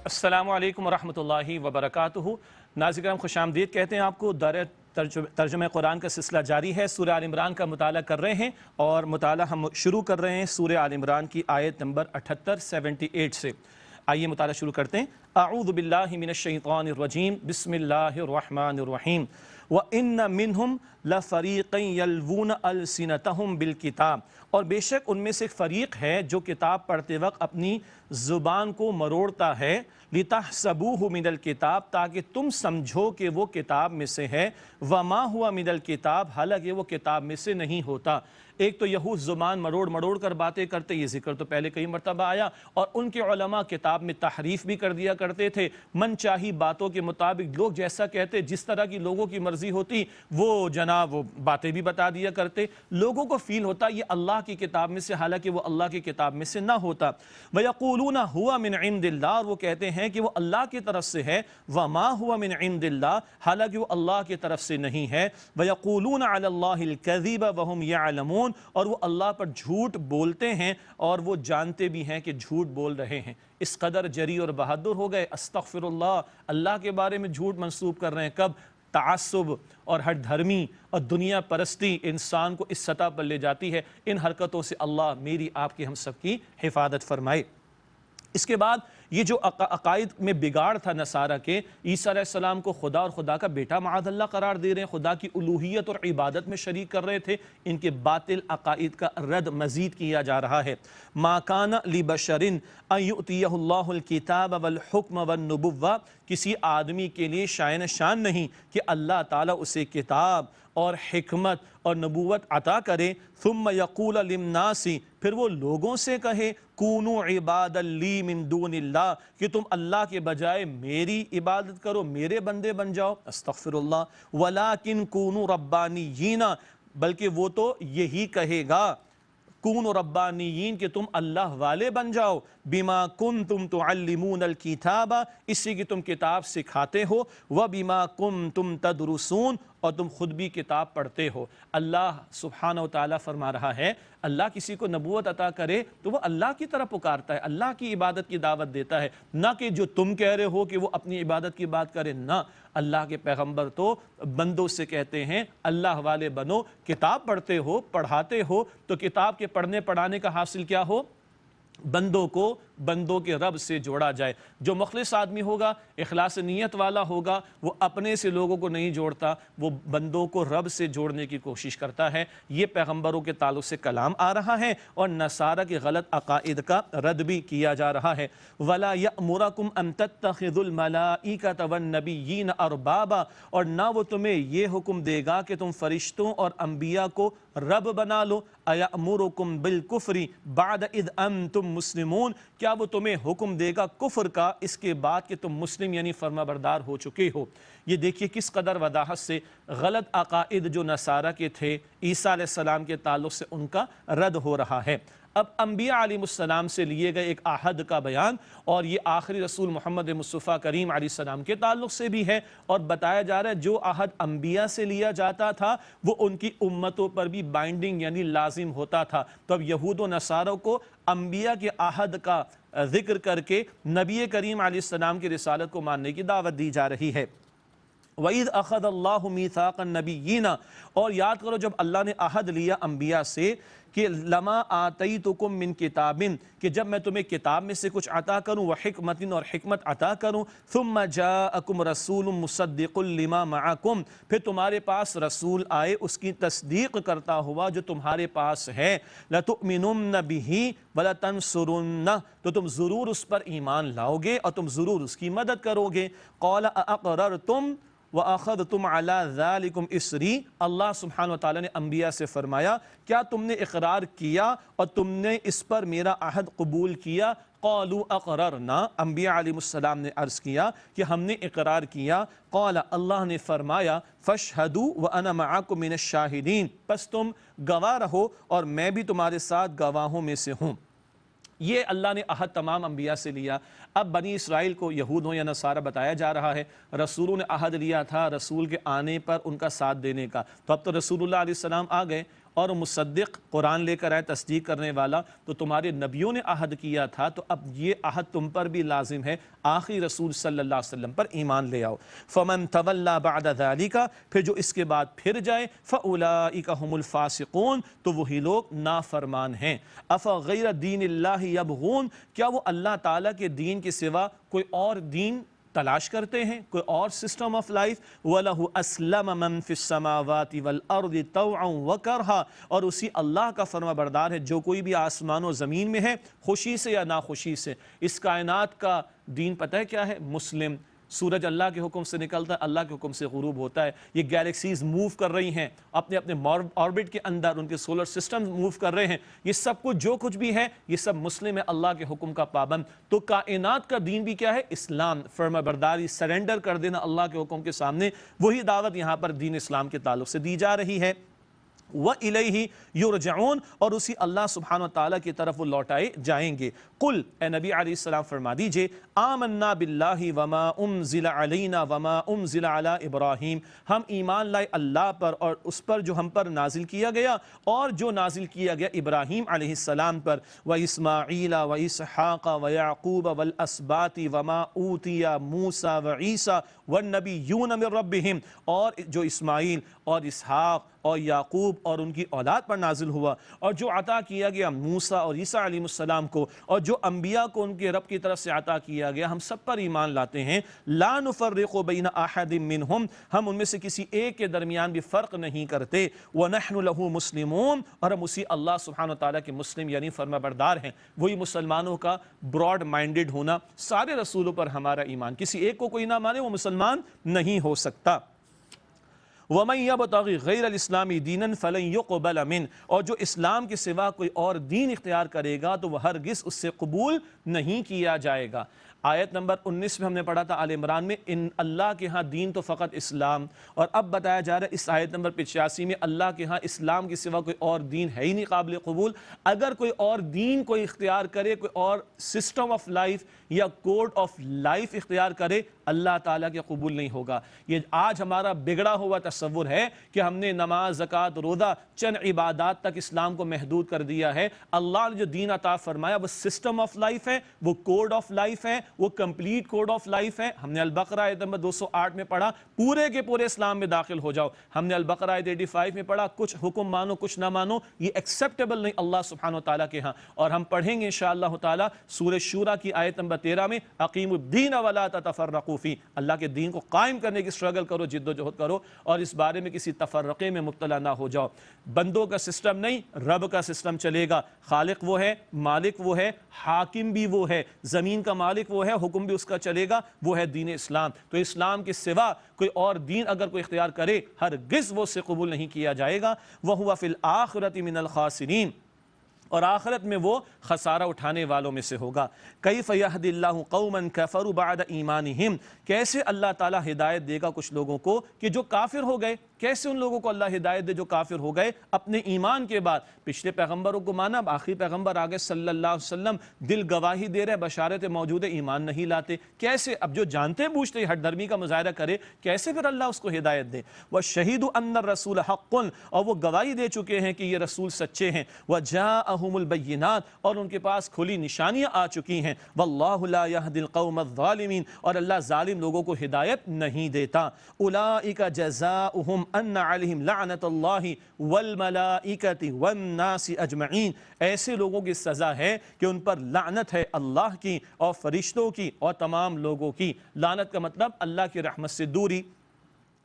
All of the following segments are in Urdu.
السلام علیکم ورحمۃ اللہ وبرکاتہ۔ ناظرین کرام خوش آمدید کہتے ہیں آپ کو۔ ترجمہ قرآن کا سلسلہ جاری ہے، سورہ آل عمران کا مطالعہ کر رہے ہیں اور مطالعہ ہم شروع کر رہے ہیں سورہ آل عمران کی آیت نمبر 78 سے۔ آئیے مطالعہ شروع کرتے ہیں۔ اعوذ باللہ من الشیطان الرجیم، بسم اللہ الرحمن الرحیم۔ وَإِنَّ مِنْهُمْ لَفَرِيقًا يَلْوُونَ أَلْسِنَتَهُمْ بِالْكِتَابِ، اور بے شک ان میں سے ایک فریق ہے جو کتاب پڑھتے وقت اپنی زبان کو مروڑتا ہے، لِتَحْسَبُوهُ مِنَ الْكِتَابِ، تاکہ تم سمجھو کہ وہ کتاب میں سے ہے، وَمَا هُوَ مِنَ الْكِتَابِ، حالانکہ وہ کتاب میں سے نہیں ہوتا۔ ایک تو یہود زبان مروڑ کر باتیں کرتے، یہ ذکر تو پہلے کئی مرتبہ آیا، اور ان کے علماء کتاب میں تحریف بھی کر دیا کرتے تھے، من چاہی باتوں کے مطابق لوگ جیسا کہتے، جس طرح کی لوگوں کی مرضی ہوتی وہ جناب وہ باتیں بھی بتا دیا کرتے۔ لوگوں کو فیل ہوتا یہ اللہ کی کتاب میں سے، حالانکہ وہ اللہ کی کتاب میں سے نہ ہوتا۔ وَيَقُولُونَ هُوَ مِنْ عِنْدِ اللَّهِ، اور وہ کہتے ہیں کہ وہ اللہ کی طرف سے ہے، وَمَا هُوَ مِنْ عِنْدِ اللَّهِ، حالانکہ وہ اللہ کی طرف سے نہیں ہے۔ وَيَقُولُونَ عَلَى اللَّهِ الْكَذِبَ وَهُمْ يَعْلَمُونَ، اور وہ اللہ پر جھوٹ بولتے ہیں اور وہ جانتے بھی ہیں کہ جھوٹ بول رہے ہیں۔ اس قدر جری اور بہادر ہو گئے، استغفر اللہ کے بارے میں جھوٹ منسوب کر رہے ہیں۔ کب تعصب اور ہٹ دھرمی اور دنیا پرستی انسان کو اس سطح پر لے جاتی ہے، ان حرکتوں سے اللہ میری آپ کی ہم سب کی حفاظت فرمائے۔ اس کے بعد یہ جو عقائد میں بگاڑ تھا نصارہ کے، عیسیٰ علیہ السلام کو خدا اور خدا کا بیٹا معاذ اللہ قرار دے رہے ہیں، خدا کی الوہیت اور عبادت میں شریک کر رہے تھے، ان کے باطل عقائد کا رد مزید کیا جا رہا ہے۔ ما کان لبشر ان یؤتیہ اللہ الکتاب والحکم والنبوہ، کسی آدمی کے لیے شان نہیں کہ اللہ تعالیٰ اسے کتاب اور حکمت اور نبوت عطا کرے، ثم یقول للناس، پھر وہ لوگوں سے کہے، کونوا عبادا لی من دون اللہ، کہ تم اللہ کے بجائے میری عبادت کرو، میرے بندے بن جاؤ، استغفر اللہ، ولیکن کونوا ربانیین، بلکہ وہ تو یہی کہے گا، کونوا ربانیین، کہ تم اللہ والے بن جاؤ، بما کنتم تعلمون الکتاب، اسی کی تم کتاب سکھاتے ہو، وبما کنتم تدرسون، اور تم خود بھی کتاب پڑھتے ہو۔ اللہ سبحانہ وتعالی فرما رہا ہے، اللہ کسی کو نبوت عطا کرے تو وہ اللہ کی طرف پکارتا ہے، اللہ کی عبادت کی دعوت دیتا ہے، نہ کہ جو تم کہہ رہے ہو کہ وہ اپنی عبادت کی بات کرے۔ نہ، اللہ کے پیغمبر تو بندوں سے کہتے ہیں اللہ والے بنو، کتاب پڑھتے ہو، پڑھاتے ہو، تو کتاب کے پڑھنے پڑھانے کا حاصل کیا ہو؟ بندوں کو بندوں کے رب سے جوڑا جائے۔ جو مخلص آدمی ہوگا، اخلاص نیت والا ہوگا، وہ اپنے سے لوگوں کو نہیں جوڑتا، وہ بندوں کو رب سے جوڑنے کی کوشش کرتا ہے۔ یہ پیغمبروں کے تعلق سے کلام آ رہا ہے اور نصارہ کے غلط عقائد کا رد بھی کیا جا رہا ہے۔ وَلَا يَأْمُرَكُمْ أَن تَتَّخِذُوا الْمَلَائِكَةَ وَالنَّبِيِّينَ أَرْبَابًا، اور نہ وہ تمہیں یہ حکم دے گا کہ تم فرشتوں اور انبیاء کو رب بنا لو۔ أَيَأْمُرُكُمْ بِالْكُفْرِ بَعْدَ إِذْ أَنْتُمْ مُسْلِمُونَ، کیا وہ تمہیں حکم دے گا کفر کا اس کے بعد کہ تم مسلم یعنی فرما بردار ہو چکے ہو۔ یہ دیکھیے کس قدر وضاحت سے غلط عقائد جو نصارہ کے تھے عیسیٰ علیہ السلام کے تعلق سے ان کا رد ہو رہا ہے۔ اب انبیاء علیہ السلام سے لیے گئے ایک عہد کا بیان، اور یہ آخری رسول محمد مصطفیٰ کریم علیہ السلام کے تعلق سے بھی ہے، اور بتایا جا رہا ہے جو عہد انبیاء سے لیا جاتا تھا وہ ان کی امتوں پر بھی بائنڈنگ یعنی لازم ہوتا تھا۔ تو اب یہود و نصاروں کو انبیاء کے عہد کا ذکر کر کے نبی کریم علیہ السلام کی رسالت کو ماننے کی دعوت دی جا رہی ہے۔ وَإِذْ أَخَذَ اللَّهُ مِيثَاقَ النَّبِيِّينَ، اور یاد کرو جب اللہ نے عہد لیا انبیاء سے کہ لَمَا آتَيْتُكُم مِّن کِتَابٍ، کہ جب میں تمہیں کتاب میں سے کچھ عطا کروں، وَحِکْمَةٍ، اور حکمت عطا کروں، ثُمَّ جَاءَكُمْ رَسُولٌ مُصَدِّقٌ لِمَا مَعَكُمْ، پھر تمہارے پاس رسول آئے اس کی تصدیق کرتا ہوا جو تمہارے پاس ہے، لَتُؤْمِنُنَّ بِهِ وَلَتَنْصُرُنَّهُ، تو تم ضرور اس پر ایمان لاؤ گے اور تم ضرور اس کی مدد کرو گے۔ قَالَ أَأَقْرَرْتُمْ وَأَخَذْتُمْ عَلَىٰ ذَلِكُمْ إِصْرِي، اللہ سبحانہ وتعالیٰ نے انبیاء سے فرمایا کیا تم نے اقرار کیا اور تم نے اس پر میرا عہد قبول کیا؟ قالوا اقررنا، انبیاء علیہ السلام نے عرض کیا کہ ہم نے اقرار کیا۔ قال، اللہ نے فرمایا فاشہدوا وَأَنَا مَعَكُم مِّنَ الشَّاہِدِينَ، پس تم گواہ رہو اور میں بھی تمہارے ساتھ گواہوں میں سے ہوں۔ یہ اللہ نے عہد تمام انبیاء سے لیا۔ اب بنی اسرائیل کو یہود ہوں یا نصارہ بتایا جا رہا ہے، رسولوں نے عہد لیا تھا رسول کے آنے پر ان کا ساتھ دینے کا، تو اب تو رسول اللہ علیہ السلام آ گئے اور مصدق قرآن لے کر آئے تصدیق کرنے والا، تو تمہارے نبیوں نے عہد کیا تھا، تو اب یہ عہد تم پر بھی لازم ہے، آخری رسول صلی اللہ علیہ وسلم پر ایمان لے آؤ۔ فمن تولی بعد ذلک، پھر جو اس کے بعد پھر جائے، فاولئک هم الفاسقون، تو وہی لوگ نافرمان ہیں۔ افغیر دین اللہ یبغون، کیا وہ اللہ تعالیٰ کے دین کے سوا کوئی اور دین تلاش کرتے ہیں، کوئی اور سسٹم آف لائف؟ وَلَهُ أَسْلَمَ مَن فِي السَّمَاوَاتِ وَالْأَرْضِ طَوْعًا وَكَرْهًا، اور اسی اللہ کا فرما بردار ہے جو کوئی بھی آسمان و زمین میں ہے، خوشی سے یا ناخوشی سے۔ اس کائنات کا دین پتہ ہے کیا ہے؟ مسلم۔ سورج اللہ کے حکم سے نکلتا ہے، اللہ کے حکم سے غروب ہوتا ہے۔ یہ گیلیکسیز موو کر رہی ہیں اپنے اپنے آربٹ کے اندر، ان کے سولر سسٹم موو کر رہے ہیں۔ یہ سب کچھ جو کچھ بھی ہے یہ سب مسلم ہے، اللہ کے حکم کا پابند۔ تو کائنات کا دین بھی کیا ہے؟ اسلام، فرما برداری، سرنڈر کر دینا اللہ کے حکم کے سامنے۔ وہی دعوت یہاں پر دین اسلام کے تعلق سے دی جا رہی ہے۔ وَإِلَيْهِ يُرْجَعُونَ، اور اسی اللہ سبحانہ وتعالیٰ کی طرف وہ لوٹائے جائیں گے۔ قل، اے نبی علیہ السلام فرما دیجئے، آمنا باللہ وما انزل علینا وما انزل علی ابراہیم، ہم ایمان لائے اللہ پر اور اس پر جو ہم پر نازل کیا گیا اور جو نازل کیا گیا ابراہیم علیہ السلام پر، واسماعیل واسحاق ویعقوب والاسباط وما اوتی موسیٰ وعیسیٰ والنبیون من ربہم، اور جو اسماعیل اور اسحاق اور یعقوب اور ان کی اولاد پر نازل ہوا، اور جو عطا کیا گیا موسیٰ اور عیسیٰ علیہ السلام کو، اور جو انبیاء کو ان کے رب کی طرف سے عطا کیا گیا، ہم سب پر ایمان لاتے ہیں۔ لا نفرق بین احد منہم، ہم ان میں سے کسی ایک کے درمیان بھی فرق نہیں کرتے۔ ونحن له مسلمون، اور ہم اسی اللہ سبحانہ وتعالیٰ کے مسلم یعنی فرما بردار ہیں۔ وہی مسلمانوں کا براڈ مائنڈڈ ہونا، سارے رسولوں پر ہمارا ایمان، کسی ایک کو کوئی نہ مانے وہ مسلمان نہیں ہو سکتا۔ وَمَن يَبْتَغِ غَيْرَ الْإِسْلَامِ دِينًا فَلَن يُقْبَلَ مِنْهُ، اور جو اسلام کے سوا کوئی اور دین اختیار کرے گا تو وہ ہرگز اس سے قبول نہیں کیا جائے گا۔ آیت نمبر 19 میں ہم نے پڑھا تھا آل عمران میں، ان اللہ کے ہاں دین تو فقط اسلام، اور اب بتایا جا رہا ہے اس آیت نمبر 85 میں اللہ کے ہاں اسلام کے سوا کوئی اور دین ہے ہی نہیں قابل قبول۔ اگر کوئی اور دین کوئی اختیار کرے، کوئی اور سسٹم آف لائف یا کوڈ آف لائف اختیار کرے، اللہ تعالیٰ کے قبول نہیں ہوگا۔ یہ آج ہمارا بگڑا ہوا تصور ہے کہ ہم نے نماز، زکوٰۃ، روزہ، چند عبادات تک اسلام کو محدود کر دیا ہے۔ اللہ نے جو دین عطا فرمایا وہ سسٹم آف لائف ہے، وہ کوڈ آف لائف ہے، وہ کمپلیٹ کوڈ آف لائف ہے۔ ہم نے البقرہ آیت نمبر 208 میں پڑھا پورے کے پورے اسلام میں داخل ہو جاؤ۔ ہم نے البقرہ آیت 85 میں پڑھا کچھ حکم مانو کچھ نہ مانو، یہ ایکسیپٹیبل نہیں اللہ سبحانہ وتعالیٰ کے ہاں۔ اور ہم پڑھیں گے انشاءاللہ تعالیٰ سورہ شورى کی آیت نمبر 13 میں، اقیموا الدین ولا تتفرقوا فیہ، اللہ کے دین کو قائم کرنے کی سٹرگل کرو، جد و جہد کرو، اور اس بارے میں کسی تفرقے میں مبتلا نہ ہو جاؤ۔ بندوں کا سسٹم نہیں، رب کا سسٹم چلے گا۔ خالق وہ ہے، مالک وہ ہے، حاکم بھی وہ ہے، زمین کا مالک وہ ہے، حکم بھی اس کا چلے گا، وہ ہے دین اسلام۔ تو اسلام کے سوا کوئی اور دین اگر کوئی اختیار کرے ہرگز وہ اس سے قبول نہیں کیا جائے گا۔ وَهُوَ فِي الْآخِرَةِ مِنَ الْخَاسِرِينَ، اور آخرت میں وہ خسارہ اٹھانے والوں میں سے ہوگا۔ کیف یہدی اللہ قوما کفروا بعد ایمانہم، کیسے اللہ تعالیٰ ہدایت دے گا کچھ لوگوں کو کہ جو کافر ہو گئے، کیسے ان لوگوں کو اللہ ہدایت دے جو کافر ہو گئے اپنے ایمان کے بعد؟ پچھلے پیغمبروں کو مانا، اب آخری پیغمبر آگے صلی اللہ علیہ وسلم دل گواہی دے رہے، بشارت موجود ہے، ایمان نہیں لاتے، کیسے؟ اب جو جانتے بوجھتے ہٹ درمی کا مظاہرہ کرے، کیسے پھر اللہ اس کو ہدایت دے؟ وَالشَّهِيدُ أَنَّ الرَّسُولَ حَقٌّ، اور وہ گواہی دے چکے ہیں کہ یہ رسول سچے ہیں۔ وَجَاءَهُمُ الْبَيِّنَاتُ، اور ان کے پاس کھلی نشانیاں آ چکی ہیں۔ وَاللَّهُ لَا يَهْدِي الْقَوْمَ الظَّالِمِينَ، اور اللہ ظالم لوگوں کو ہدایت نہیں دیتا۔ أُولَئِكَ جَزَاؤُهُمْ أَنَّ عَلَيْهِمْ لَعْنَةَ اللَّهِ وَالْمَلَائِكَةِ وَالنَّاسِ أَجْمَعِينَ، ایسے لوگوں کی سزا ہے کہ ان پر لعنت ہے اللہ کی اور فرشتوں کی اور تمام لوگوں کی۔ لعنت کا مطلب اللہ کی رحمت سے دوری۔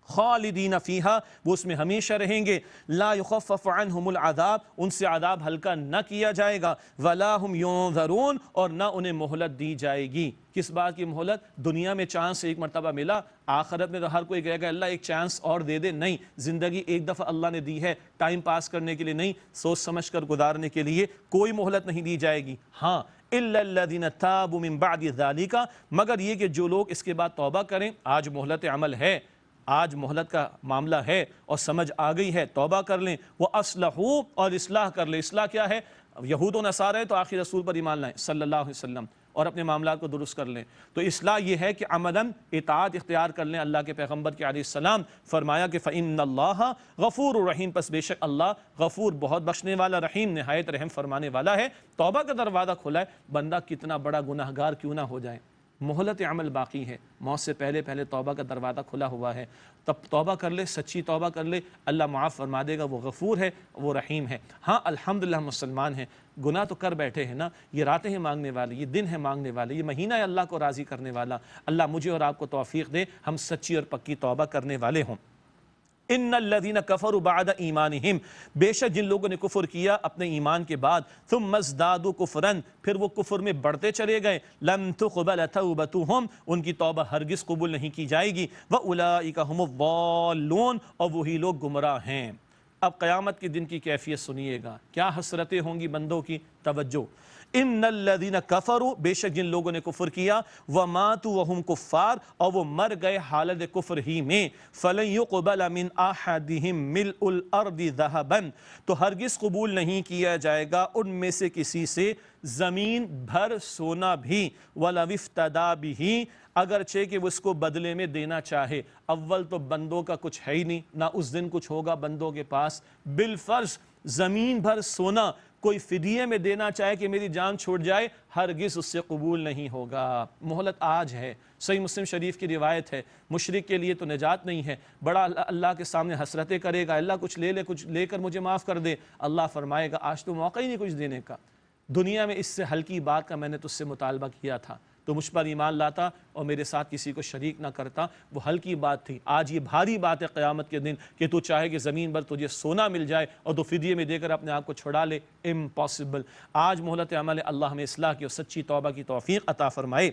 خالدین فیہا، وہ اس میں ہمیشہ رہیں گے۔ لا یخفف عنہم العذاب، ان سے عذاب ہلکا نہ کیا جائے گا۔ ولا ہم ینظرون، اور نہ انہیں مہلت دی جائے گی۔ کس بات کی مہلت؟ دنیا میں چانس ایک مرتبہ ملا، آخرت میں تو ہر کوئی کہے گا اللہ ایک چانس اور دے دے۔ نہیں، زندگی ایک دفعہ اللہ نے دی ہے، ٹائم پاس کرنے کے لیے نہیں، سوچ سمجھ کر گزارنے کے لیے، کوئی مہلت نہیں دی جائے گی۔ ہاں إِلَّا الَّذِينَ تَابُوا مِن بَعْدِ ذَلِكَ، مگر یہ کہ جو لوگ اس کے بعد توبہ کریں۔ آج مہلت عمل ہے، آج مہلت کا معاملہ ہے اور سمجھ آ گئی ہے، توبہ کر لیں۔ وَأَصْلَحُوا، اور اصلاح کر لیں۔ اصلاح کیا ہے؟ یہود و نصارہ تو آخری رسول پر ایمان لائیں صلی اللہ علیہ وسلم، اور اپنے معاملات کو درست کر لیں۔ تو اصلاح یہ ہے کہ عملاً اطاعت اختیار کر لیں اللہ کے پیغمبر کے علیہ السلام فرمایا کہ فَإِنَّ اللَّهَ غَفُورٌ رَحِيمٌ، پس بے شک اللہ غفور بہت بخشنے والا، رحیم نہایت رحم فرمانے والا ہے۔ توبہ کا دروازہ کھلا ہے، بندہ کتنا بڑا گناہگار کیوں نہ ہو جائے، مہلت عمل باقی ہے، موت سے پہلے پہلے توبہ کا دروازہ کھلا ہوا ہے، تب توبہ کر لے، سچی توبہ کر لے، اللہ معاف فرما دے گا، وہ غفور ہے، وہ رحیم ہے۔ ہاں الحمدللہ مسلمان ہیں، گناہ تو کر بیٹھے ہیں نا، یہ راتیں ہیں مانگنے والے، یہ دن ہے مانگنے والے، یہ مہینہ ہے اللہ کو راضی کرنے والا۔ اللہ مجھے اور آپ کو توفیق دے ہم سچی اور پکی توبہ کرنے والے ہوں۔ ان الذین کفروا بعد ایمانہم، بے شک جن لوگوں نے کفر کیا اپنے ایمان کے بعد، ثم ازدادوا کفرا، پھر وہ کفر میں بڑھتے چلے گئے، لم تقبل توبتہم، ان کی توبہ ہرگز قبول نہیں کی جائے گی، واولئک ھم الضالون، اور وہی لوگ گمراہ ہیں۔ اب قیامت کے دن کی کیفیت سنیے گا، کیا حسرتیں ہوں گی بندوں کی، توجہ۔ ان الذین کفروا، بے شک جن لوگوں نے کفر کیا، وماتوا وہم کفار، اور وہ مر گئے حالت کفر ہی میں، فلن یقبل من احدہم ملء الارض ذہبا، تو ہرگز قبول نہیں کیا جائے گا ان میں سے کسی سے زمین بھر سونا بھی، ولو افتدی بہ، اگرچہ کہ وہ اس کو بدلے میں دینا چاہے۔ اول تو بندوں کا کچھ ہے ہی نہیں، نہ اس دن کچھ ہوگا بندوں کے پاس، بالفرض زمین بھر سونا کوئی فدیے میں دینا چاہے کہ میری جان چھوٹ جائے، ہرگز اس سے قبول نہیں ہوگا۔ مہلت آج ہے، صحیح مسلم شریف کی روایت ہے، مشرک کے لیے تو نجات نہیں ہے، بڑا اللہ کے سامنے حسرتیں کرے گا، اللہ کچھ لے کر مجھے معاف کر دے، اللہ فرمائے گا آج تو موقع ہی نہیں کچھ دینے کا، دنیا میں اس سے ہلکی بات کا میں نے تجھ سے مطالبہ کیا تھا، تو مجھ پر ایمان لاتا اور میرے ساتھ کسی کو شریک نہ کرتا، وہ ہلکی بات تھی، آج یہ بھاری بات ہے قیامت کے دن کہ تو چاہے کہ زمین پر تجھے سونا مل جائے اور تو فدیے میں دے کر اپنے آپ کو چھڑا لے، امپاسبل۔ آج مہلت عمل ہے، اللہ ہمیں اصلاح کی اور سچی توبہ کی توفیق عطا فرمائے۔